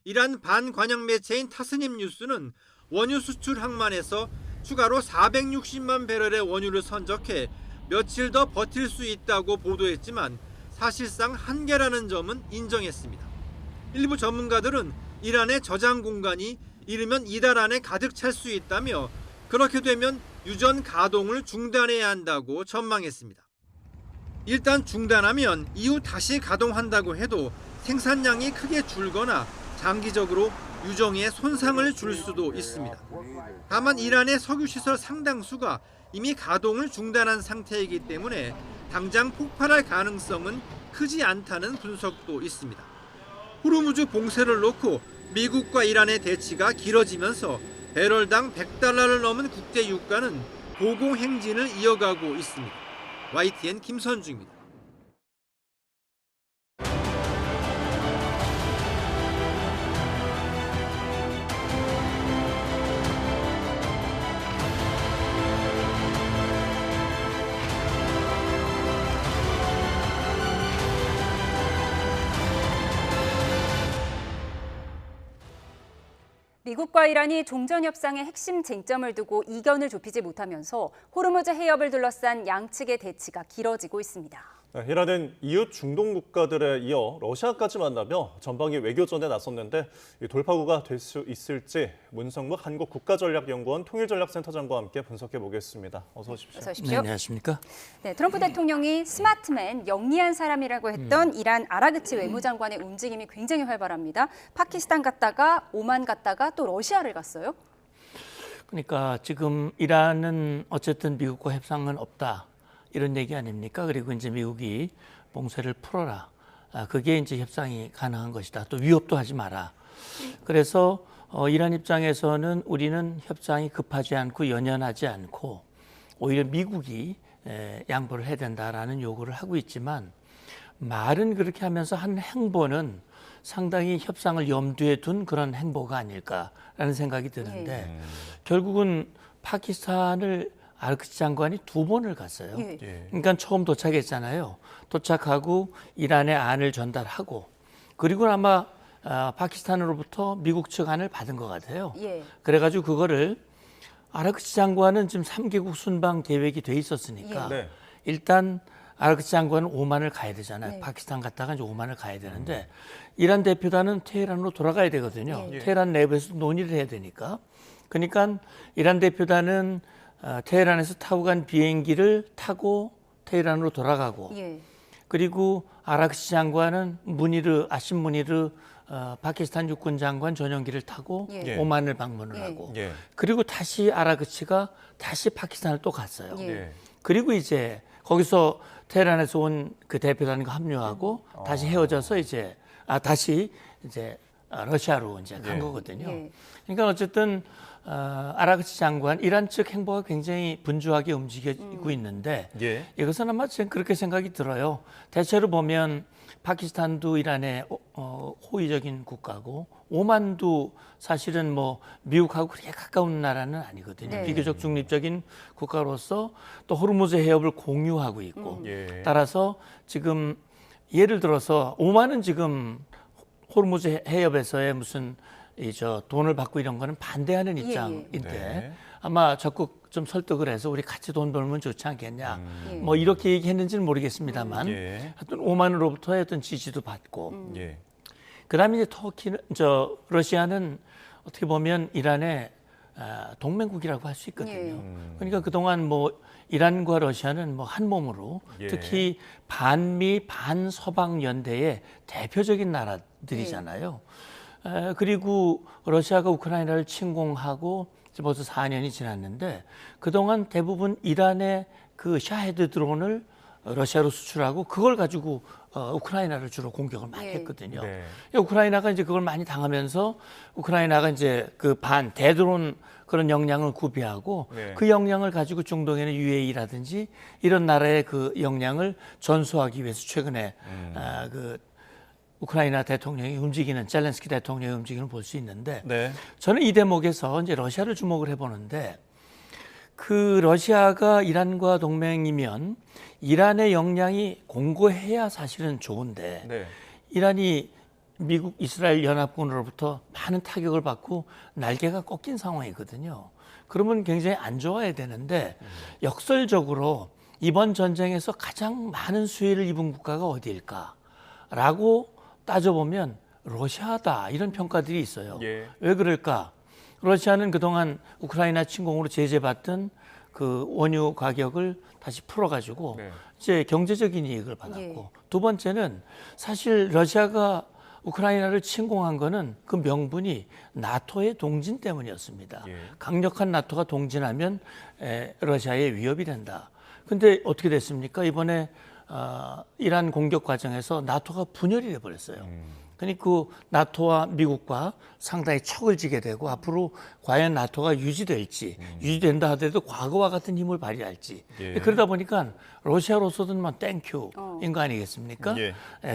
이란 반관영 매체인 타스님 뉴스는 원유 수출 항만에서 추가로 460만 배럴의 원유를 선적해 며칠 더 버틸 수 있다고 보도했지만 사실상 한계라는 점은 인정했습니다. 일부 전문가들은 이란의 저장 공간이 이르면 이달 안에 가득 찰 수 있다며 그렇게 되면 유전 가동을 중단해야 한다고 전망했습니다. 일단 중단하면 이후 다시 가동한다고 해도 생산량이 크게 줄거나 장기적으로 유정에 손상을 줄 수도 있습니다. 다만 이란의 석유시설 상당수가 이미 가동을 중단한 상태이기 때문에 당장 폭발할 가능성은 크지 않다는 분석도 있습니다. 호르무즈 봉쇄를 놓고 미국과 이란의 대치가 길어지면서 배럴당 $100를 넘은 국제 유가는 고공행진을 이어가고 있습니다. YTN 김선중입니다. 미국과 이란이 종전 협상의 핵심 쟁점을 두고 이견을 좁히지 못하면서 호르무즈 해협을 둘러싼 양측의 대치가 길어지고 있습니다. 이란은 이웃 중동 국가들에 이어 러시아까지 만나며 전방위 외교전에 나섰는데 돌파구가 될 수 있을지 문성묵 한국국가전략연구원 통일전략센터장과 함께 분석해 보겠습니다. 어서 오십시오. 어서 오십시오. 네, 안녕하십니까? 네, 트럼프 대통령이 스마트맨, 영리한 사람이라고 했던 이란 아라그치 외무장관의 움직임이 굉장히 활발합니다. 파키스탄 갔다가 오만 갔다가 또 러시아를 갔어요. 그러니까 지금 이란은 어쨌든 미국과 협상은 없다. 이런 얘기 아닙니까? 그리고 이제 미국이 봉쇄를 풀어라. 그게 이제 협상이 가능한 것이다. 또 위협도 하지 마라. 그래서 이란 입장에서는 우리는 협상이 급하지 않고 연연하지 않고 오히려 미국이 양보를 해야 된다라는 요구를 하고 있지만 말은 그렇게 하면서 한 행보는 상당히 협상을 염두에 둔 그런 행보가 아닐까라는 생각이 드는데 결국은 파키스탄을 아라그치 장관이 2번을 갔어요. 그러니까 처음 도착했잖아요. 도착하고 이란의 안을 전달하고 그리고 아마 파키스탄으로부터 미국 측 안을 받은 것 같아요. 그래가지고 그거를 아라그치 장관은 지금 3개국 순방 계획이 돼 있었으니까 일단 아라그치 장관은 오만을 가야 되잖아요. 파키스탄 갔다가 이제 오만을 가야 되는데 이란 대표단은 테헤란으로 돌아가야 되거든요. 테헤란 내부에서 논의를 해야 되니까. 그러니까 이란 대표단은 테헤란에서 타고 간 비행기를 타고 테헤란으로 돌아가고 그리고 아라그치 장관은 아심 무니르 파키스탄 육군 장관 전용기를 타고 오만을 방문을 하고 그리고 다시 아라그치가 다시 파키스탄을 또 갔어요. 그리고 이제 거기서 테헤란에서 온 그 대표단과 합류하고 다시 헤어져서 이제 다시 이제 러시아로 이제 간 거거든요. 그러니까 어쨌든 아라그치 장관 이란 측 행보가 굉장히 분주하게 움직이고 있는데 이것은 아마 저는 그렇게 생각이 들어요. 대체로 보면 파키스탄도 이란의 호의적인 국가고 오만도 사실은 뭐 미국하고 그렇게 가까운 나라는 아니거든요. 비교적 중립적인 국가로서 또 호르무즈 해협을 공유하고 있고 따라서 지금 예를 들어서 오만은 지금 호르무즈 해협에서의 무슨 돈을 받고 이런 거는 반대하는 입장인데 아마 적극 좀 설득을 해서 우리 같이 돈 벌면 좋지 않겠냐 뭐 이렇게 얘기했는지는 모르겠습니다만 하여튼 오만으로부터의 어떤 지지도 받고 그다음에 이제 러시아는 어떻게 보면 이란의 동맹국이라고 할 수 있거든요. 그러니까 그동안 뭐 이란과 러시아는 뭐 한 몸으로 특히 반미 반서방 연대의 대표적인 나라들이잖아요. 그리고 러시아가 우크라이나를 침공하고 벌써 4년이 지났는데 그동안 대부분 이란의 그 샤헤드 드론을 러시아로 수출하고 그걸 가지고 우크라이나를 주로 공격을 많이 했거든요. 우크라이나가 이제 그걸 많이 당하면서 우크라이나가 이제 그 대드론 그런 역량을 구비하고 그 역량을 가지고 중동에는 UAE라든지 이런 나라의 그 역량을 전수하기 위해서 최근에 그 우크라이나 대통령이 움직이는 젤렌스키 대통령의 움직임을 볼 수 있는데 저는 이 대목에서 이제 러시아를 주목을 해보는데 그 러시아가 이란과 동맹이면 이란의 역량이 공고해야 사실은 좋은데 이란이 미국 이스라엘 연합군으로부터 많은 타격을 받고 날개가 꺾인 상황이거든요. 그러면 굉장히 안 좋아야 되는데 역설적으로 이번 전쟁에서 가장 많은 수혜를 입은 국가가 어디일까라고 따져보면 러시아다 이런 평가들이 있어요. 왜 그럴까? 러시아는 그동안 우크라이나 침공으로 제재받던 그 원유 가격을 다시 풀어가지고 이제 경제적인 이익을 받았고 두 번째는 사실 러시아가 우크라이나를 침공한 거는 그 명분이 나토의 동진 때문이었습니다. 강력한 나토가 동진하면 러시아의 위협이 된다. 근데 어떻게 됐습니까? 이번에 이란 공격 과정에서 나토가 분열이 돼버렸어요. 그러니까 그 나토와 미국과 상당히 척을 지게 되고 앞으로 과연 나토가 유지된다 하더라도 과거와 같은 힘을 발휘할지 그러다 보니까 러시아로서는 뭐 땡큐인 거 아니겠습니까?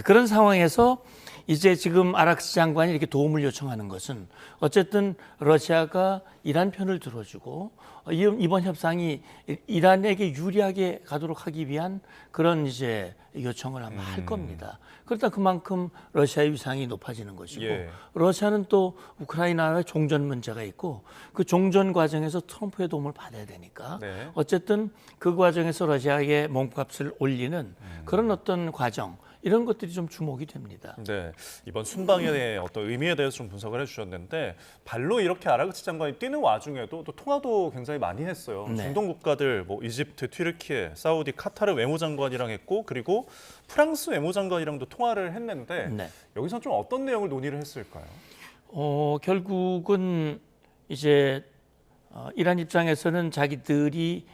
그런 상황에서 이제 지금 아라그치 장관이 이렇게 도움을 요청하는 것은 어쨌든 러시아가 이란 편을 들어주고 이번 협상이 이란에게 유리하게 가도록 하기 위한 그런 이제 요청을 아마 할 겁니다. 그러다 그만큼 러시아의 위상이 높아지는 것이고 러시아는 또 우크라이나의 종전 문제가 있고 그 종전 과정에서 트럼프의 도움을 받아야 되니까 어쨌든 그 과정에서 러시아에게 몸값을 올리는 그런 어떤 과정 이런 것들이 좀 주목이 됩니다. 네, 이번 순방의 어떤 의미에 대해서 좀 분석을 해주셨는데 발로 이렇게 아라그치 장관이 뛰는 와중에도 또 통화도 굉장히 많이 했어요. 중동 국가들 뭐 이집트, 튀르키예, 사우디, 카타르 외무장관이랑 했고 그리고 프랑스 외무장관이랑도 통화를 했는데 여기서 좀 어떤 내용을 논의를 했을까요? 결국은 이제 이란 입장에서는 자기들이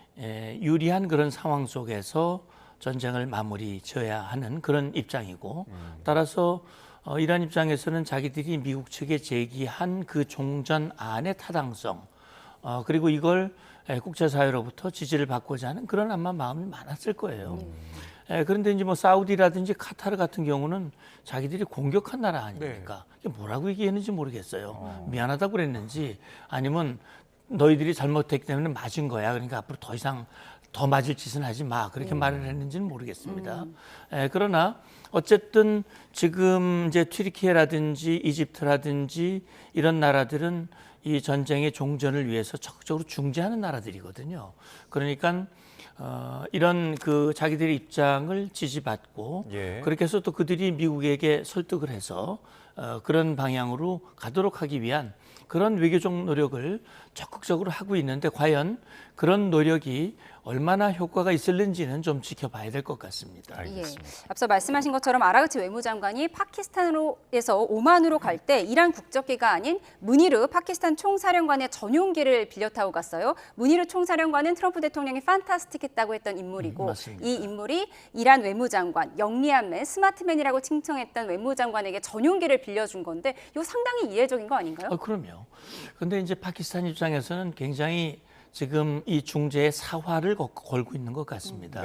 유리한 그런 상황 속에서 전쟁을 마무리 지어야 하는 그런 입장이고 따라서 이란 입장에서는 자기들이 미국 측에 제기한 그 종전안의 타당성 그리고 이걸 국제사회로부터 지지를 받고자 하는 그런 아마 마음이 많았을 거예요. 그런데 이제 뭐 사우디라든지 카타르 같은 경우는 자기들이 공격한 나라 아닙니까? 이게 뭐라고 얘기했는지 모르겠어요. 미안하다고 그랬는지 아니면 너희들이 잘못했기 때문에 맞은 거야. 그러니까 앞으로 더 이상 더 맞을 짓은 하지 마. 그렇게 말을 했는지는 모르겠습니다. 그러나 어쨌든 지금 이제 튀르키예라든지 이집트라든지 이런 나라들은 이 전쟁의 종전을 위해서 적극적으로 중재하는 나라들이거든요. 그러니까 이런 그 자기들의 입장을 지지받고 그렇게 해서 또 그들이 미국에게 설득을 해서 그런 방향으로 가도록 하기 위한 그런 외교적 노력을 적극적으로 하고 있는데 과연 그런 노력이 얼마나 효과가 있을는지는 좀 지켜봐야 될 것 같습니다. 앞서 말씀하신 것처럼 아라그치 외무장관이 파키스탄에서 오만으로 갈 때 이란 국적기가 아닌 무니르 파키스탄 총사령관의 전용기를 빌려 타고 갔어요. 무니르 총사령관은 트럼프 대통령이 판타스틱했다고 했던 인물이고 이 인물이 이란 외무장관 영리한맨, 스마트맨이라고 칭송했던 외무장관에게 전용기를 빌려준 건데 이거 상당히 이례적인 거 아닌가요? 그럼요. 그런데 이제 파키스탄 입장에서는 굉장히 지금 이 중재의 사활을 걸고 있는 것 같습니다.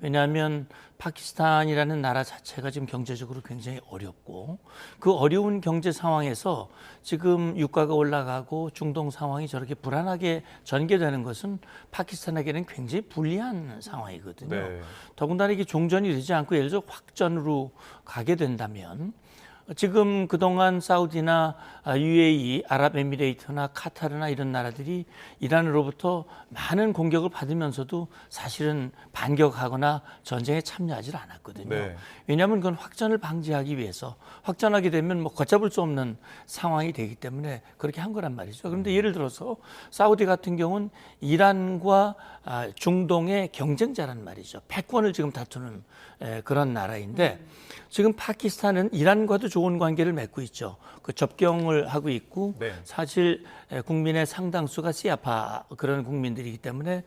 왜냐하면 파키스탄이라는 나라 자체가 지금 경제적으로 굉장히 어렵고 그 어려운 경제 상황에서 지금 유가가 올라가고 중동 상황이 저렇게 불안하게 전개되는 것은 파키스탄에게는 굉장히 불리한 상황이거든요. 더군다나 이게 종전이 되지 않고 예를 들어 확전으로 가게 된다면 지금 그동안 사우디나 UAE, 아랍에미레이트나 카타르나 이런 나라들이 이란으로부터 많은 공격을 받으면서도 사실은 반격하거나 전쟁에 참여하지 않았거든요. 왜냐하면 그건 확전을 방지하기 위해서 확전하게 되면 뭐 걷잡을 수 없는 상황이 되기 때문에 그렇게 한 거란 말이죠. 그런데 예를 들어서 사우디 같은 경우는 이란과 중동의 경쟁자란 말이죠. 패권을 지금 다투는 그런 나라인데 지금 파키스탄은 이란과도 좋은 관계를 맺고 있죠. 그 접경을 하고 있고 사실 국민의 상당수가 시아파 그런 국민들이기 때문에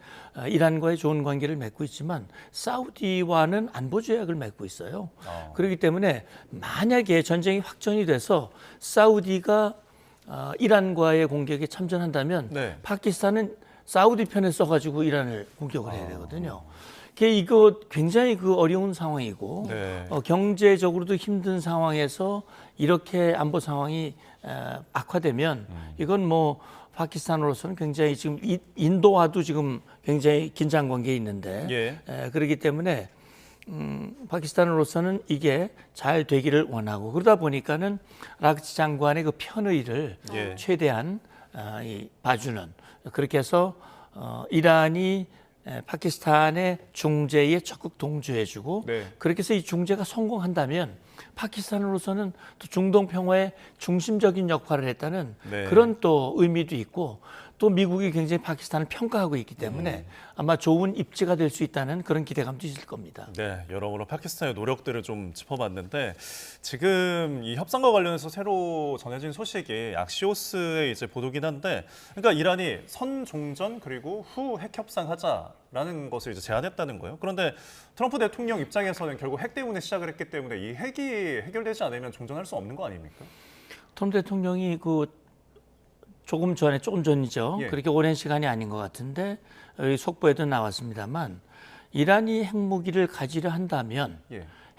이란과의 좋은 관계를 맺고 있지만 사우디와는 안보 조약을 맺고 있어요. 그렇기 때문에 만약에 전쟁이 확전이 돼서 사우디가 이란과의 공격에 참전한다면 파키스탄은 사우디 편에 써가지고 이란을 공격을 해야 되거든요. 이거 굉장히 그 어려운 상황이고 경제적으로도 힘든 상황에서 이렇게 안보 상황이 악화되면 이건 뭐 파키스탄으로서는 굉장히 지금 인도와도 지금 굉장히 긴장 관계에 있는데 그렇기 때문에 파키스탄으로서는 이게 잘 되기를 원하고 그러다 보니까는 아라그치 장관의 그 편의를 최대한 봐주는 그렇게 해서 이란이 파키스탄의 중재에 적극 동조해주고 그렇게 해서 이 중재가 성공한다면 파키스탄으로서는 또 중동 평화의 중심적인 역할을 했다는 그런 또 의미도 있고 또 미국이 굉장히 파키스탄을 평가하고 있기 때문에 아마 좋은 입지가 될 수 있다는 그런 기대감도 있을 겁니다. 네, 여러모로 파키스탄의 노력들을 좀 짚어봤는데 지금 이 협상과 관련해서 새로 전해진 소식이 악시오스의 이제 보도긴 한데, 그러니까 이란이 선종전 그리고 후 핵 협상하자라는 것을 이제 제안했다는 거예요. 그런데 트럼프 대통령 입장에서는 결국 핵 때문에 시작을 했기 때문에 이 핵이 해결되지 않으면 종전할 수 없는 거 아닙니까? 트럼프 대통령이 조금 전이죠. 그렇게 오랜 시간이 아닌 것 같은데 속보에도 나왔습니다만 이란이 핵무기를 가지려 한다면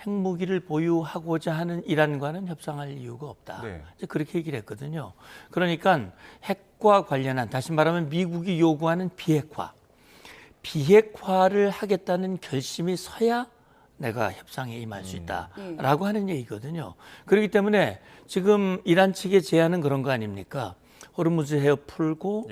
핵무기를 보유하고자 하는 이란과는 협상할 이유가 없다. 네. 이제 그렇게 얘기를 했거든요. 그러니까 핵과 관련한, 다시 말하면 미국이 요구하는 비핵화를 하겠다는 결심이 서야 내가 협상에 임할 수 있다라고 하는 얘기거든요. 그렇기 때문에 지금 이란 측의 제안은 그런 거 아닙니까? 호르무즈 해협 풀고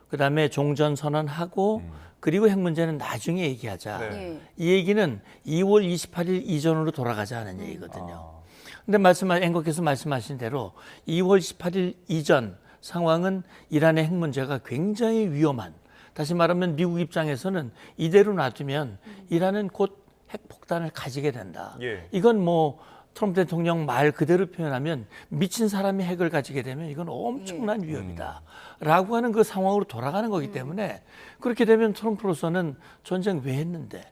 그다음에 종전 선언하고 그리고 핵 문제는 나중에 얘기하자. 네. 이 얘기는 2월 28일 이전으로 돌아가자 하는 얘기거든요. 근데 앵커께서 말씀하신 대로 2월 18일 이전 상황은 이란의 핵 문제가 굉장히 위험한, 다시 말하면 미국 입장에서는 이대로 놔두면 이란은 곧 핵폭탄을 가지게 된다. 이건 뭐 트럼프 대통령 말 그대로 표현하면 미친 사람이 핵을 가지게 되면 이건 엄청난 위협이다. 라고 하는 그 상황으로 돌아가는 거기 때문에 그렇게 되면 트럼프로서는 전쟁 왜 했는데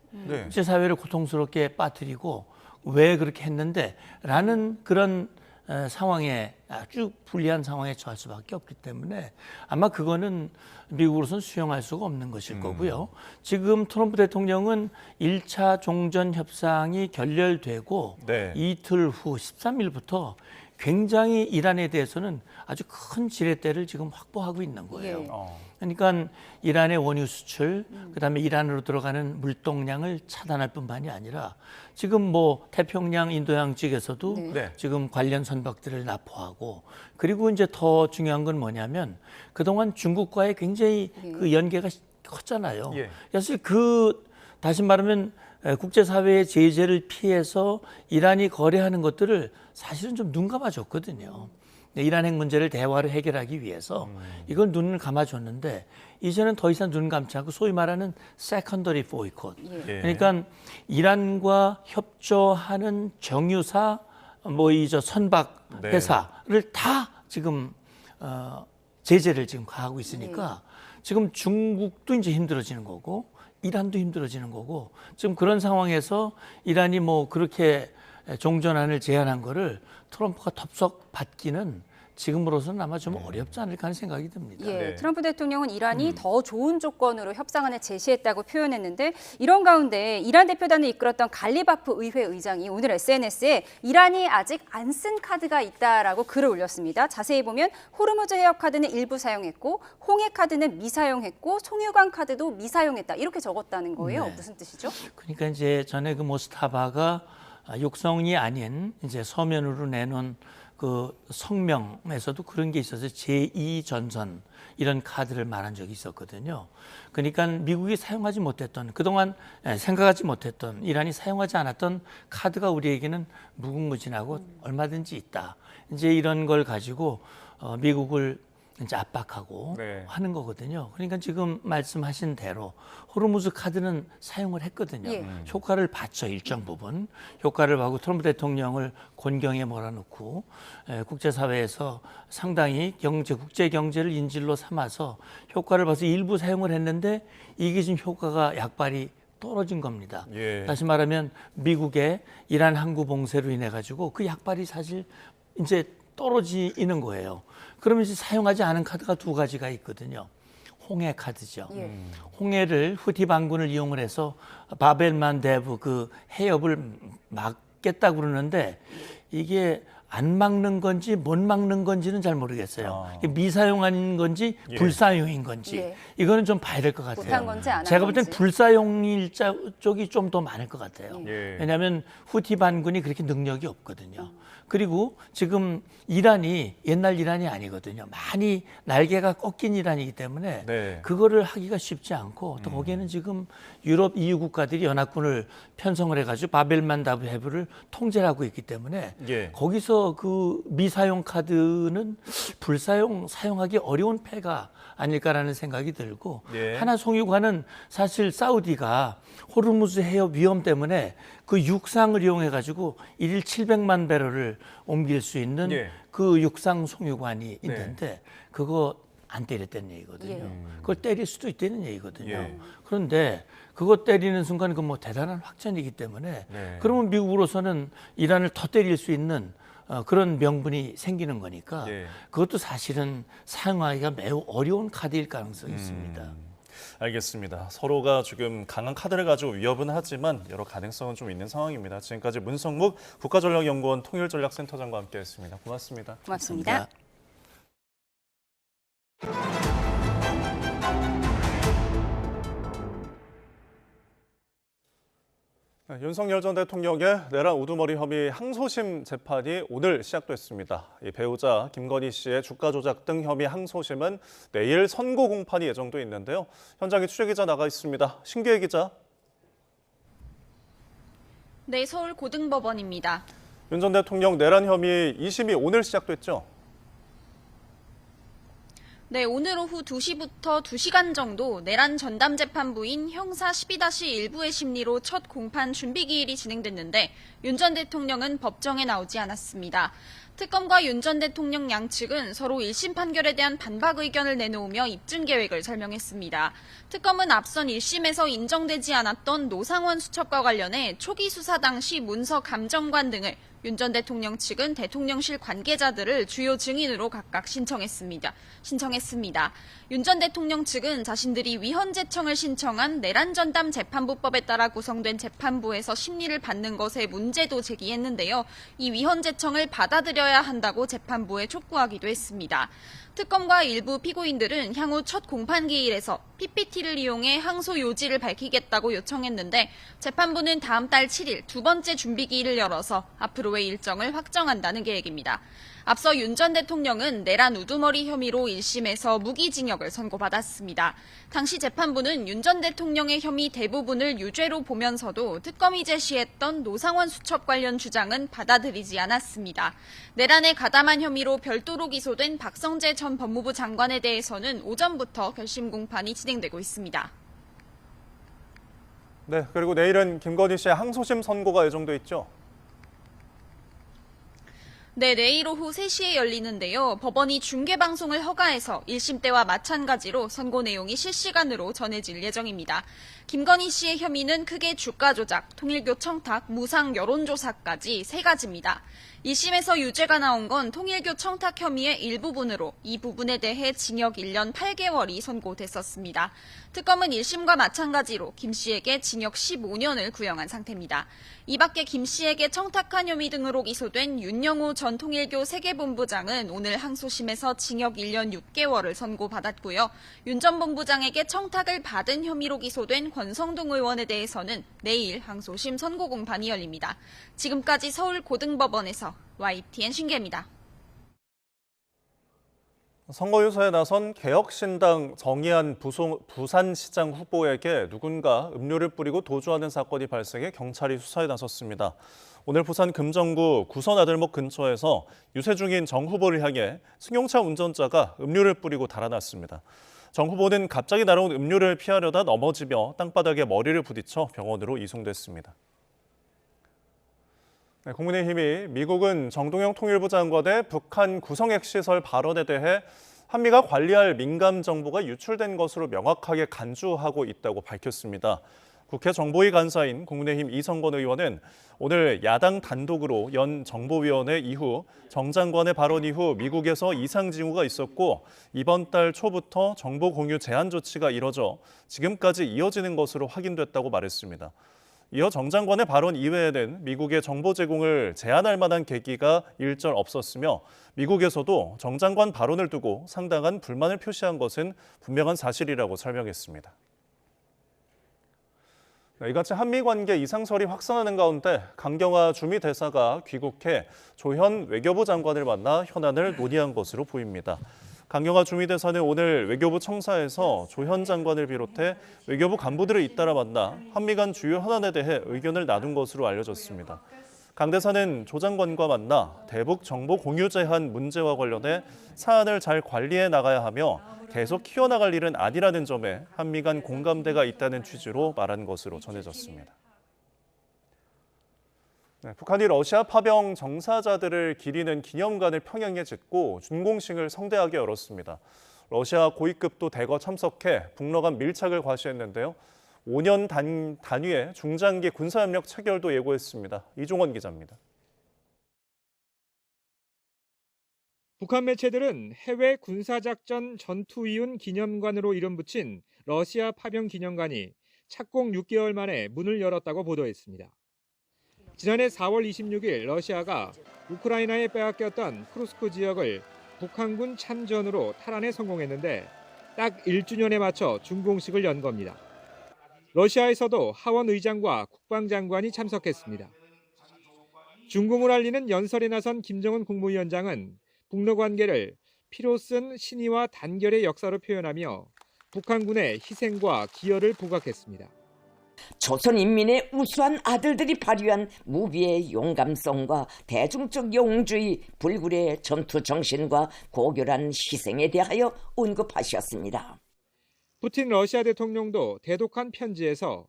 국제사회를 고통스럽게 빠뜨리고 왜 그렇게 했는데 라는 그런 상황에 아주 불리한 상황에 처할 수밖에 없기 때문에 아마 그거는 미국으로서는 수용할 수가 없는 것일 거고요. 지금 트럼프 대통령은 1차 종전 협상이 결렬되고 이틀 후 13일부터 굉장히 이란에 대해서는 아주 큰 지렛대를 지금 확보하고 있는 거예요. 그러니까 이란의 원유 수출, 그다음에 이란으로 들어가는 물동량을 차단할 뿐만이 아니라 지금 뭐 태평양, 인도양 쪽에서도 지금 관련 선박들을 납포하고 그리고 이제 더 중요한 건 뭐냐면 그동안 중국과의 굉장히 그 연계가 컸잖아요. 사실 다시 말하면 국제사회의 제재를 피해서 이란이 거래하는 것들을 사실은 좀 눈 감아줬거든요. 이란 핵 문제를 대화로 해결하기 위해서 이걸 눈을 감아줬는데 이제는 더 이상 눈 감지 않고 소위 말하는 secondary boycott. 그러니까 이란과 협조하는 정유사, 선박 회사를 다 지금 제재를 지금 가하고 있으니까 지금 중국도 이제 힘들어지는 거고 이란도 힘들어지는 거고 지금 그런 상황에서 이란이 뭐 그렇게 종전안을 제안한 거를 트럼프가 덥석 받기는 지금으로서는 아마 좀 어렵지 않을까 하는 생각이 듭니다. 트럼프 대통령은 이란이 더 좋은 조건으로 협상안을 제시했다고 표현했는데 이런 가운데 이란 대표단을 이끌었던 갈리바프 의회 의장이 오늘 SNS에 이란이 아직 안 쓴 카드가 있다라고 글을 올렸습니다. 자세히 보면 호르무즈 해협 카드는 일부 사용했고 홍해 카드는 미사용했고 송유관 카드도 미사용했다 이렇게 적었다는 거예요. 무슨 뜻이죠? 그러니까 이제 전에 그 모스타바가 육성이 아닌 이제 서면으로 내놓은 그 성명에서도 그런 게 있어서 제2전선 이런 카드를 말한 적이 있었거든요. 그러니까 미국이 사용하지 못했던 그동안 생각하지 못했던 이란이 사용하지 않았던 카드가 우리에게는 무궁무진하고 얼마든지 있다. 이제 이런 걸 가지고 미국을 이제 압박하고 하는 거거든요. 그러니까 지금 말씀하신 대로 호르무즈 카드는 사용을 했거든요. 효과를 봤죠. 일정 부분. 효과를 보고 트럼프 대통령을 곤경에 몰아넣고 국제사회에서 상당히 국제 경제를 인질로 삼아서 효과를 봐서 일부 사용을 했는데 이게 지금 효과가 약발이 떨어진 겁니다. 다시 말하면 미국의 이란 항구 봉쇄로 인해 가지고 그 약발이 사실 이제 떨어지는 거예요. 그러면 이제 사용하지 않은 카드가 두 가지가 있거든요. 홍해 카드죠. 홍해를 후티 반군을 이용을 해서 바벨만데브 그 해협을 막겠다고 그러는데 이게 안 막는 건지 못 막는 건지는 잘 모르겠어요. 미사용한 건지 불사용인 건지 이거는 좀 봐야 될 것 같아요. 못한 건지 안 한 제가 볼 땐 건지. 불사용일 쪽이 좀 더 많을 것 같아요. 왜냐하면 후티 반군이 그렇게 능력이 없거든요. 그리고 지금 이란이 옛날 이란이 아니거든요. 많이 날개가 꺾인 이란이기 때문에 그거를 하기가 쉽지 않고 또 거기에는 지금 유럽 EU 국가들이 연합군을 편성을 해가지고 바벨만다브 해부를 통제를 하고 있기 때문에 거기서 그 미사용 카드는 사용하기 어려운 패가 아닐까라는 생각이 들고 하나 송유관은 사실 사우디가 호르무즈 해협 위험 때문에 그 육상을 이용해 가지고 1일 700만 배럴을 옮길 수 있는 그 육상 송유관이 있는데 그거 안 때렸다는 얘기거든요. 그걸 때릴 수도 있다는 얘기거든요. 그런데 그거 때리는 순간 그건 뭐 대단한 확전이기 때문에 그러면 미국으로서는 이란을 더 때릴 수 있는 그런 명분이 생기는 거니까 그것도 사실은 사용하기가 매우 어려운 카드일 가능성이 있습니다. 알겠습니다. 서로가 지금 강한 카드를 가지고 위협은 하지만 여러 가능성은 좀 있는 상황입니다. 지금까지 문성묵 국가전략연구원 통일전략센터장과 함께했습니다. 고맙습니다. 고맙습니다. 윤석열 전 대통령의 내란 우두머리 혐의 항소심 재판이 오늘 시작됐습니다. 배우자 김건희 씨의 주가 조작 등 혐의 항소심은 내일 선고 공판이 예정돼 있는데요. 현장에 취재 기자 나가 있습니다. 신기혜 기자. 네, 서울 고등법원입니다. 윤 전 대통령 내란 혐의 2심이 오늘 시작됐죠? 네, 오늘 오후 2시부터 2시간 정도 내란 전담 재판부인 형사 12-1부의 심리로 첫 공판 준비 기일이 진행됐는데 윤 전 대통령은 법정에 나오지 않았습니다. 특검과 윤 전 대통령 양측은 서로 1심 판결에 대한 반박 의견을 내놓으며 입증 계획을 설명했습니다. 특검은 앞선 1심에서 인정되지 않았던 노상원 수첩과 관련해 초기 수사 당시 문서 감정관 등을 윤 전 대통령 측은 대통령실 관계자들을 주요 증인으로 각각 신청했습니다. 윤 전 대통령 측은 자신들이 위헌재청을 신청한 내란 전담 재판부법에 따라 구성된 재판부에서 심리를 받는 것에 문제도 제기했는데요. 이 위헌재청을 받아들여야 한다고 재판부에 촉구하기도 했습니다. 특검과 일부 피고인들은 향후 첫 공판 기일에서 PPT를 이용해 항소 요지를 밝히겠다고 요청했는데 재판부는 다음 달 7일 두 번째 준비 기일을 열어서 앞으로의 일정을 확정한다는 계획입니다. 앞서 윤 전 대통령은 내란 우두머리 혐의로 1심에서 무기징역을 선고받았습니다. 당시 재판부는 윤 전 대통령의 혐의 대부분을 유죄로 보면서도 특검이 제시했던 노상원 수첩 관련 주장은 받아들이지 않았습니다. 내란에 가담한 혐의로 별도로 기소된 박성재 전 법무부 장관에 대해서는 오전부터 결심 공판이 진행되고 있습니다. 네, 그리고 내일은 김건희 씨의 항소심 선고가 예정돼 있죠? 네, 내일 오후 3시에 열리는데요. 법원이 중계방송을 허가해서 1심 때와 마찬가지로 선고 내용이 실시간으로 전해질 예정입니다. 김건희 씨의 혐의는 크게 주가 조작, 통일교 청탁, 무상 여론조사까지 3가지입니다. 1심에서 유죄가 나온 건 통일교 청탁 혐의의 일부분으로 이 부분에 대해 징역 1년 8개월이 선고됐었습니다. 특검은 1심과 마찬가지로 김 씨에게 징역 15년을 구형한 상태입니다. 이 밖에 김 씨에게 청탁한 혐의 등으로 기소된 윤영호 전 통일교 세계본부장은 오늘 항소심에서 징역 1년 6개월을 선고받았고요. 윤 전 본부장에게 청탁을 받은 혐의로 기소된 권성동 의원에 대해서는 내일 항소심 선고 공판이 열립니다. 지금까지 서울 고등법원에서 YTN 신기입니다. 선거유세에 나선 개혁신당 정의안 부산시장 후보에게 누군가 음료를 뿌리고 도주하는 사건이 발생해 경찰이 수사에 나섰습니다. 오늘 부산 금정구 구선아들목 근처에서 유세 중인 정 후보를 향해 승용차 운전자가 음료를 뿌리고 달아났습니다. 정 후보는 갑자기 날아온 음료를 피하려다 넘어지며 땅바닥에 머리를 부딪혀 병원으로 이송됐습니다. 네, 국민의힘이 미국은 정동영 통일부 장관의 북한 구성핵시설 발언에 대해 한미가 관리할 민감 정보가 유출된 것으로 명확하게 간주하고 있다고 밝혔습니다. 국회 정보위 간사인 국민의힘 이성건 의원은 오늘 야당 단독으로 연 정보위원회 이후 정 장관의 발언 이후 미국에서 이상 징후가 있었고 이번 달 초부터 정보 공유 제한 조치가 이뤄져 지금까지 이어지는 것으로 확인됐다고 말했습니다. 이어 정 장관의 발언 이외에는 미국의 정보 제공을 제한할 만한 계기가 일절 없었으며 미국에서도 정 장관 발언을 두고 상당한 불만을 표시한 것은 분명한 사실이라고 설명했습니다. 이같이 한미 관계 이상설이 확산하는 가운데 강경화 주미 대사가 귀국해 조현 외교부 장관을 만나 현안을 논의한 것으로 보입니다. 강경화 주미 대사는 오늘 외교부 청사에서 조현 장관을 비롯해 외교부 간부들을 잇따라 만나 한미 간 주요 현안에 대해 의견을 나눈 것으로 알려졌습니다. 강 대사는 조 장관과 만나 대북 정보 공유 제한 문제와 관련해 사안을 잘 관리해 나가야 하며 계속 키워나갈 일은 아니라는 점에 한미 간 공감대가 있다는 취지로 말한 것으로 전해졌습니다. 네, 북한이 러시아 파병 정사자들을 기리는 기념관을 평양에 짓고 준공식을 성대하게 열었습니다. 러시아 고위급도 대거 참석해 북러 간 밀착을 과시했는데요. 5년 단위의 중장기 군사협력 체결도 예고했습니다. 이종원 기자입니다. 북한 매체들은 해외 군사작전 전투이윤 기념관으로 이름 붙인 러시아 파병 기념관이 착공 6개월 만에 문을 열었다고 보도했습니다. 지난해 4월 26일 러시아가 우크라이나에 빼앗겼던 크루스크 지역을 북한군 참전으로 탈환에 성공했는데 딱 1주년에 맞춰 준공식을 연 겁니다. 러시아에서도 하원 의장과 국방장관이 참석했습니다. 준공을 알리는 연설에 나선 김정은 국무위원장은 북러 관계를 피로 쓴 신의와 단결의 역사로 표현하며 북한군의 희생과 기여를 부각했습니다. 조선 인민의 우수한 아들들이 발휘한 무비의 용감성과 대중적 영웅주의, 불굴의 전투 정신과 고결한 희생에 대하여 언급하셨습니다. 푸틴 러시아 대통령도 대독한 편지에서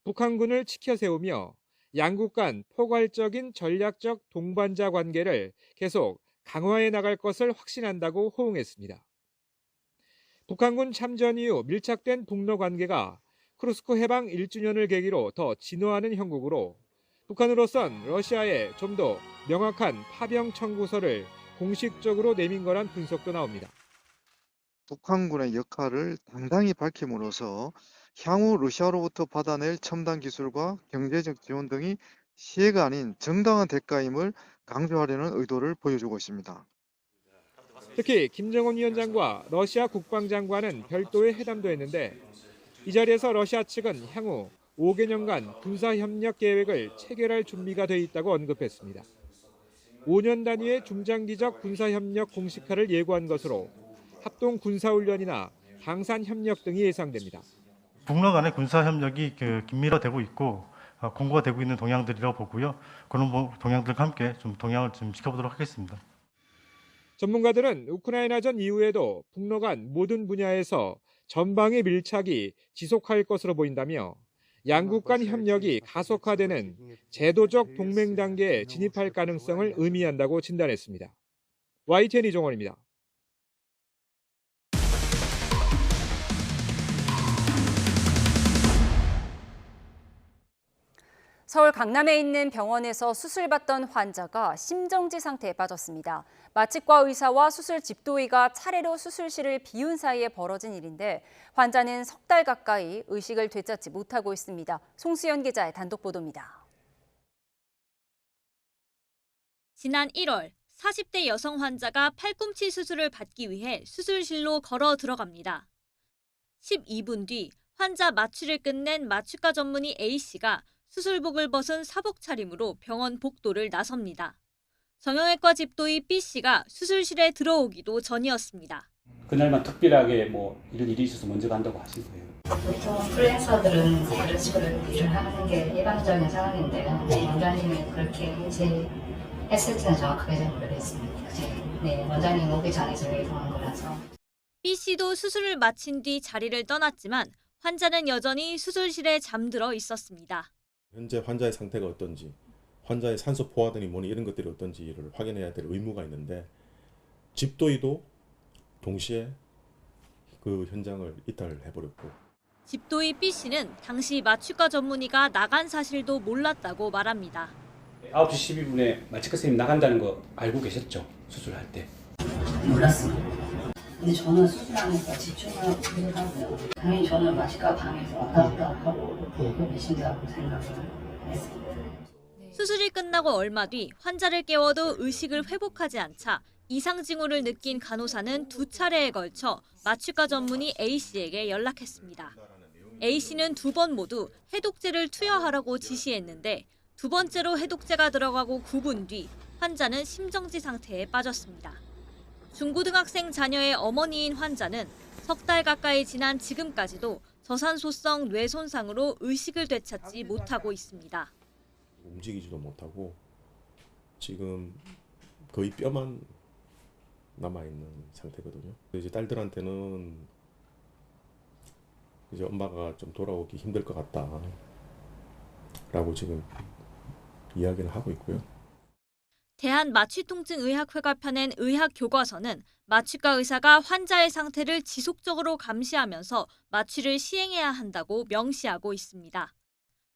북한군을 치켜 세우며 양국 간 포괄적인 전략적 동반자 관계를 계속 강화해 나갈 것을 확신한다고 호응했습니다. 북한군 참전 이후 밀착된 북러 관계가 크루스크 해방 1주년을 계기로 더 진화하는 형국으로 북한으로선 러시아에 좀 더 명확한 파병 청구서를 공식적으로 내민 거란 분석도 나옵니다. 북한군의 역할을 당당히 밝힘으로써 향후 러시아로부터 받아낼 첨단 기술과 경제적 지원 등이 시혜가 아닌 정당한 대가임을 강조하려는 의도를 보여주고 있습니다. 특히 김정은 위원장과 러시아 국방장관은 별도의 회담도 했는데 이 자리에서 러시아 측은 향후 5개년간 군사협력 계획을 체결할 준비가 돼 있다고 언급했습니다. 5년 단위의 중장기적 군사협력 공식화를 예고한 것으로 합동 군사훈련이나 방산협력 등이 예상됩니다. 북러 간의 군사협력이 긴밀화되고 있고 공고가 되고 있는 동향들이라고 보고요. 그런 동향들과 함께 동향을 지켜보도록 하겠습니다. 전문가들은 우크라이나전 이후에도 북러 간 모든 분야에서 전방의 밀착이 지속할 것으로 보인다며 양국 간 협력이 가속화되는 제도적 동맹 단계에 진입할 가능성을 의미한다고 진단했습니다. YTN 이종원입니다. 서울 강남에 있는 병원에서 수술받던 환자가 심정지 상태에 빠졌습니다. 마취과 의사와 수술 집도의가 차례로 수술실을 비운 사이에 벌어진 일인데 환자는 석 달 가까이 의식을 되찾지 못하고 있습니다. 송수연 기자의 단독 보도입니다. 지난 1월 40대 여성 환자가 팔꿈치 수술을 받기 위해 수술실로 걸어 들어갑니다. 12분 뒤 환자 마취를 끝낸 마취과 전문의 A씨가 수술복을 벗은 사복 차림으로 병원 복도를 나섭니다. 정형외과 집도의 B씨가 수술실에 들어오기도 전이었습니다. 그날만 특별하게 이런 일이 있어서 먼저 간다고 하신 거예요? 보통 프리랜서들은 그런 식으로 일을 하는 게 일반적인 상황인데 원장님이 그렇게 했을지는 정확하게 잘 모르겠습니다. 네, 원장님 오기 전에 저희가 이동한 거라서. B씨도 수술을 마친 뒤 자리를 떠났지만 환자는 여전히 수술실에 잠들어 있었습니다. 현재 환자의 상태가 어떤지, 환자의 산소 포화등이 뭐니 이런 것들이 어떤지를 확인해야 될 의무가 있는데 집도의도 동시에 그 현장을 이탈해버렸고. 집도의 B씨는 당시 마취과 전문의가 나간 사실도 몰랐다고 말합니다. 9시 12분에 마취과 선생님 나간다는 거 알고 계셨죠? 수술할 때? 몰랐습니다. 근데 저는 수술하니까 집중하고 하고요. 당연히 저는 마취과 방에서 왔다 갔다 하고 보고 계신다고 생각을 했습니다. 수술이 끝나고 얼마 뒤 환자를 깨워도 의식을 회복하지 않자 이상 징후를 느낀 간호사는 2차례에 걸쳐 마취과 전문의 A씨에게 연락했습니다. A씨는 2번 모두 해독제를 투여하라고 지시했는데 2번째로 해독제가 들어가고 9분 뒤 환자는 심정지 상태에 빠졌습니다. 중고등학생 자녀의 어머니인 환자는 석 달 가까이 지난 지금까지도 저산소성 뇌 손상으로 의식을 되찾지 못하고 있습니다. 움직이지도 못하고 지금 거의 뼈만 남아있는 상태거든요. 이제 딸들한테는 이제 엄마가 좀 돌아오기 힘들 것 같다라고 지금 이야기를 하고 있고요. 대한마취통증의학회가 펴낸 의학교과서는 마취과 의사가 환자의 상태를 지속적으로 감시하면서 마취를 시행해야 한다고 명시하고 있습니다.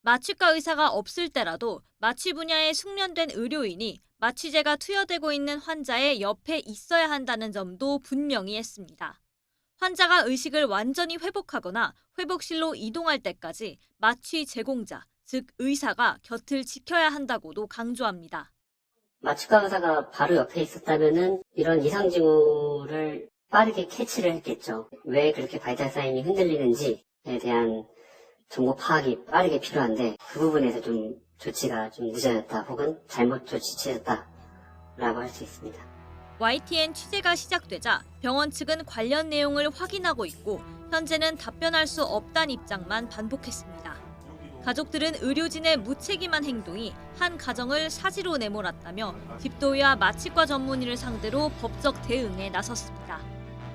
마취과 의사가 없을 때라도 마취 분야에 숙련된 의료인이 마취제가 투여되고 있는 환자의 옆에 있어야 한다는 점도 분명히 했습니다. 환자가 의식을 완전히 회복하거나 회복실로 이동할 때까지 마취 제공자, 즉 의사가 곁을 지켜야 한다고도 강조합니다. 마취과 의사가 바로 옆에 있었다면은 이런 이상 징후를 빠르게 캐치를 했겠죠. 왜 그렇게 바이탈 사인이 흔들리는지에 대한 정보 파악이 빠르게 필요한데 그 부분에서 좀 조치가 좀 늦어졌다 혹은 잘못 조치 취했다라고 할 수 있습니다. YTN 취재가 시작되자 병원 측은 관련 내용을 확인하고 있고 현재는 답변할 수 없다는 입장만 반복했습니다. 가족들은 의료진의 무책임한 행동이 한 가정을 사지로 내몰았다며 집도의와 마취과 전문의를 상대로 법적 대응에 나섰습니다.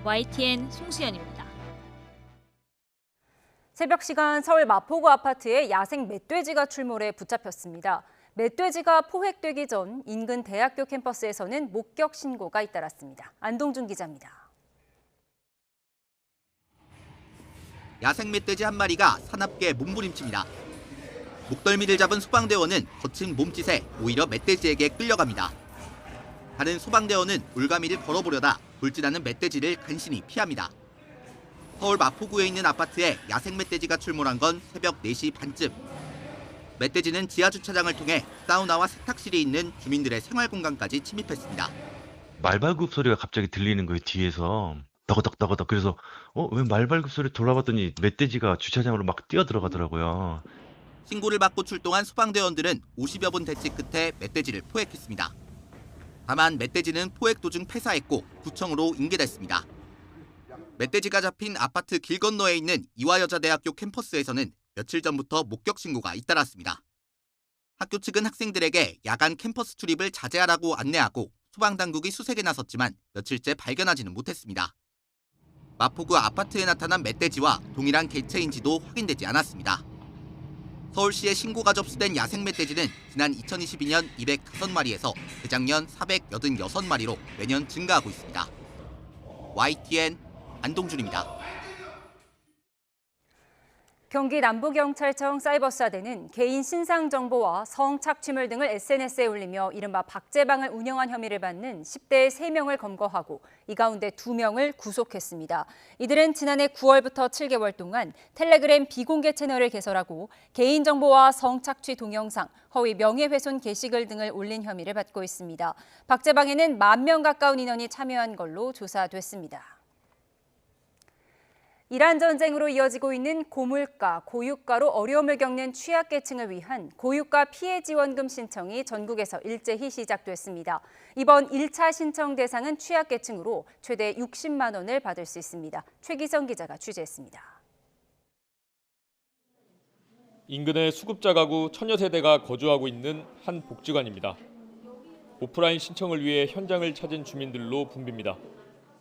YTN 송수연입니다. 새벽 시간 서울 마포구 아파트에 야생 멧돼지가 출몰해 붙잡혔습니다. 멧돼지가 포획되기 전 인근 대학교 캠퍼스에서는 목격 신고가 잇따랐습니다. 안동준 기자입니다. 야생 멧돼지 한 마리가 사납게 몸부림칩니다. 목덜미를 잡은 소방대원은 거친 몸짓에 오히려 멧돼지에게 끌려갑니다. 다른 소방대원은 올가미를 걸어보려다 돌진하는 멧돼지를 간신히 피합니다. 서울 마포구에 있는 아파트에 야생 멧돼지가 출몰한 건 새벽 4시 반쯤. 멧돼지는 지하 주차장을 통해 사우나와 세탁실이 있는 주민들의 생활 공간까지 침입했습니다. 말발굽 소리가 갑자기 들리는 거예요, 뒤에서. 더거덕더거덕. 그래서 왜 말발굽 소리 돌아봤더니 멧돼지가 주차장으로 막 뛰어 들어가더라고요. 신고를 받고 출동한 소방대원들은 50여 분 대치 끝에 멧돼지를 포획했습니다. 다만 멧돼지는 포획 도중 폐사했고 구청으로 인계됐습니다. 멧돼지가 잡힌 아파트 길 건너에 있는 이화여자대학교 캠퍼스에서는 며칠 전부터 목격 신고가 잇따랐습니다. 학교 측은 학생들에게 야간 캠퍼스 출입을 자제하라고 안내하고 소방당국이 수색에 나섰지만 며칠째 발견하지는 못했습니다. 마포구 아파트에 나타난 멧돼지와 동일한 개체인지도 확인되지 않았습니다. 서울시에 신고가 접수된 야생 멧돼지는 지난 2022년 205마리에서 재작년 486마리로 매년 증가하고 있습니다. YTN 안동준입니다. 경기 남부경찰청 사이버수사대는 개인 신상 정보와 성 착취물 등을 SNS에 올리며 이른바 박제방을 운영한 혐의를 받는 10대 3명을 검거하고 이 가운데 2명을 구속했습니다. 이들은 지난해 9월부터 7개월 동안 텔레그램 비공개 채널을 개설하고 개인정보와 성 착취 동영상, 허위 명예훼손 게시글 등을 올린 혐의를 받고 있습니다. 박제방에는 10,000명 가까운 인원이 참여한 걸로 조사됐습니다. 이란 전쟁으로 이어지고 있는 고물가, 고유가로 어려움을 겪는 취약계층을 위한 고유가 피해 지원금 신청이 전국에서 일제히 시작됐습니다. 이번 1차 신청 대상은 취약계층으로 최대 60만 원을 받을 수 있습니다. 최기성 기자가 취재했습니다. 인근의 수급자 가구 천여 세대가 거주하고 있는 한 복지관입니다. 오프라인 신청을 위해 현장을 찾은 주민들로 붐빕니다.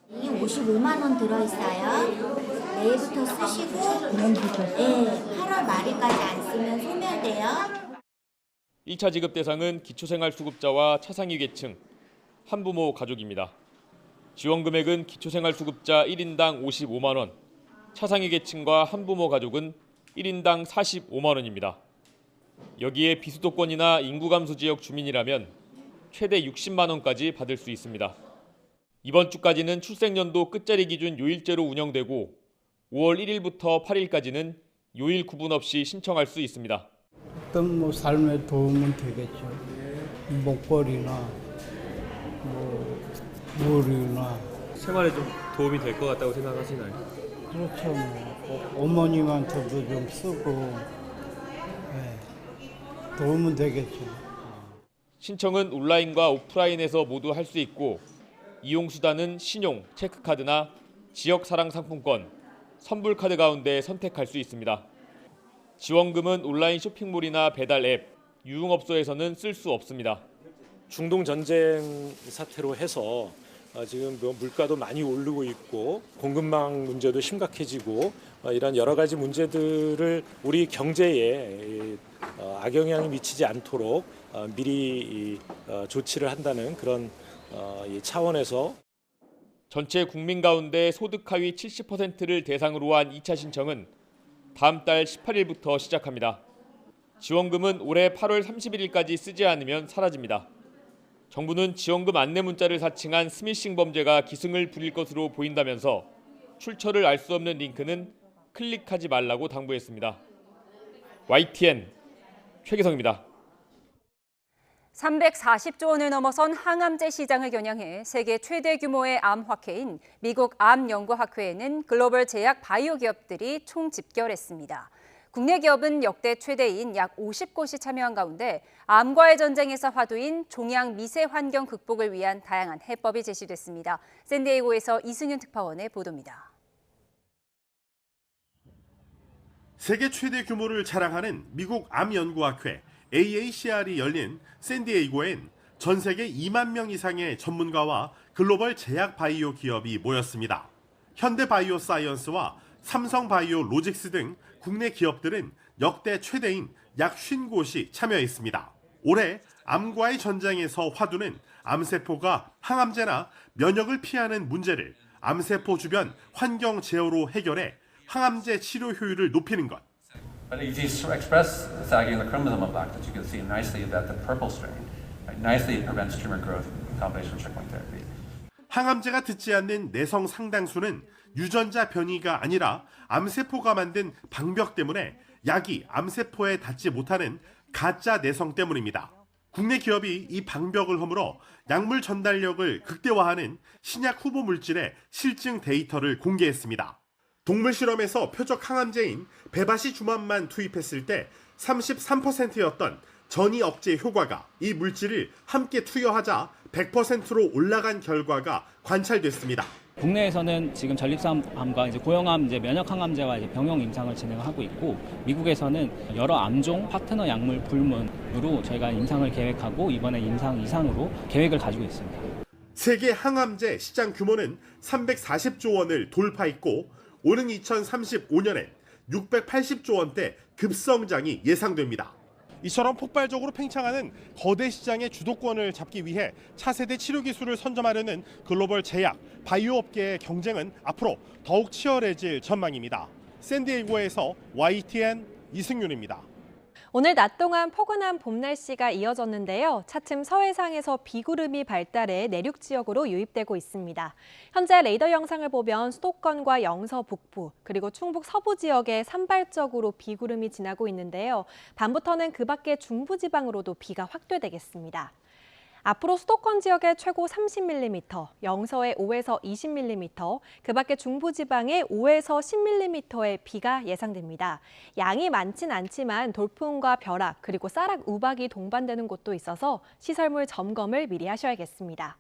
55만 원 들어있어요. 내일부터 쓰시고 8월 말일까지 안 쓰면 소멸돼요. 1차 지급 대상은 기초생활수급자와 차상위 계층, 한부모 가족입니다. 지원 금액은 기초생활수급자 1인당 55만 원, 차상위 계층과 한부모 가족은 1인당 45만 원입니다. 여기에 비수도권이나 인구감소 지역 주민이라면 최대 60만 원까지 받을 수 있습니다. 이번 주까지는 출생연도 끝자리 기준 요일제로 운영되고 5월 1일부터 8일까지는 요일 구분 없이 신청할 수 있습니다. 어떤 삶에 도움은 되겠죠. 먹거리나 물이나 생활에 좀 도움이 될 것 같다고 생각하시나요? 그렇죠. 어머님한테도 좀 쓰고 도움은 되겠죠. 신청은 온라인과 오프라인에서 모두 할 수 있고 이용 수단은 신용, 체크카드나 지역사랑 상품권, 선불카드 가운데 선택할 수 있습니다. 지원금은 온라인 쇼핑몰이나 배달 앱, 유흥업소에서는 쓸 수 없습니다. 중동 전쟁 사태로 해서 지금 물가도 많이 오르고 있고 공급망 문제도 심각해지고 이런 여러 가지 문제들을 우리 경제에 악영향이 미치지 않도록 미리 조치를 한다는 그런 차원에서 전체 국민 가운데 소득 하위 70%를 대상으로 한 2차 신청은 다음 달 18일부터 시작합니다. 지원금은 올해 8월 31일까지 쓰지 않으면 사라집니다. 정부는 지원금 안내 문자를 사칭한 스미싱 범죄가 기승을 부릴 것으로 보인다면서 출처를 알 수 없는 링크는 클릭하지 말라고 당부했습니다. YTN 최기성입니다. 340조 원을 넘어선 항암제 시장을 겨냥해 세계 최대 규모의 암학회인 미국 암연구학회에는 글로벌 제약 바이오 기업들이 총집결했습니다. 국내 기업은 역대 최대인 약 50곳이 참여한 가운데 암과의 전쟁에서 화두인 종양 미세 환경 극복을 위한 다양한 해법이 제시됐습니다. 샌디에이고에서 이승윤 특파원의 보도입니다. 세계 최대 규모를 자랑하는 미국 암연구학회 AACR이 열린 샌디에이고엔 전 세계 2만 명 이상의 전문가와 글로벌 제약 바이오 기업이 모였습니다. 현대바이오사이언스와 삼성바이오로직스 등 국내 기업들은 역대 최대인 약 50곳이 참여했습니다. 올해 암과의 전쟁에서 화두는 암세포가 항암제나 면역을 피하는 문제를 암세포 주변 환경 제어로 해결해 항암제 치료 효율을 높이는 것. But if you express the sagging of the chromosome effect, that you can see nicely that the purple strain nicely prevents tumor growth in combination with checkpoint therapy. 항암제가 듣지 않는 내성 상당수는 유전자 변이가 아니라 암세포가 만든 방벽 때문에 약이 암세포에 닿지 못하는 가짜 내성 때문입니다. 국내 기업이 이 방벽을 허물어 약물 전달력을 극대화하는 신약 후보 물질의 실증 데이터를 공개했습니다. 동물 실험에서 표적 항암제인 베바시주맘만 투입했을 때 33%였던 전이 억제 효과가 이 물질을 함께 투여하자 100%로 올라간 결과가 관찰됐습니다. 국내에서는 지금 전립선암과 고형암 면역 항암제와 병용 임상을 진행하고 있고, 미국에서는 여러 암종 파트너 약물 불문으로 저희가 임상을 계획하고 이번에 임상 이상으로 계획을 가지고 있습니다. 세계 항암제 시장 규모는 340조 원을 돌파했고 오는 2035년엔 680조 원대 급성장이 예상됩니다. 이처럼 폭발적으로 팽창하는 거대 시장의 주도권을 잡기 위해 차세대 치료 기술을 선점하려는 글로벌 제약, 바이오 업계의 경쟁은 앞으로 더욱 치열해질 전망입니다. 샌디에이고에서 YTN 이승윤입니다. 오늘 낮 동안 포근한 봄 날씨가 이어졌는데요. 차츰 서해상에서 비구름이 발달해 내륙 지역으로 유입되고 있습니다. 현재 레이더 영상을 보면 수도권과 영서 북부 그리고 충북 서부 지역에 산발적으로 비구름이 지나고 있는데요. 밤부터는 그 밖의 중부지방으로도 비가 확대되겠습니다. 앞으로 수도권 지역에 최고 30mm, 영서에 5에서 20mm, 그 밖에 중부지방에 5에서 10mm의 비가 예상됩니다. 양이 많진 않지만 돌풍과 벼락 그리고 쌀락 우박이 동반되는 곳도 있어서 시설물 점검을 미리 하셔야겠습니다.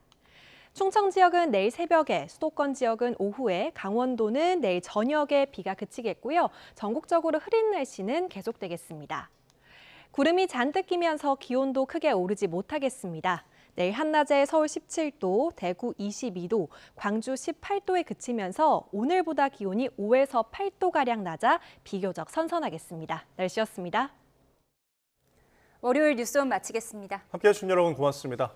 충청 지역은 내일 새벽에, 수도권 지역은 오후에, 강원도는 내일 저녁에 비가 그치겠고요. 전국적으로 흐린 날씨는 계속되겠습니다. 구름이 잔뜩 끼면서 기온도 크게 오르지 못하겠습니다. 내일 한낮에 서울 17도, 대구 22도, 광주 18도에 그치면서 오늘보다 기온이 5에서 8도가량 낮아 비교적 선선하겠습니다. 날씨였습니다. 월요일 뉴스원 마치겠습니다. 함께해 주신 여러분 고맙습니다.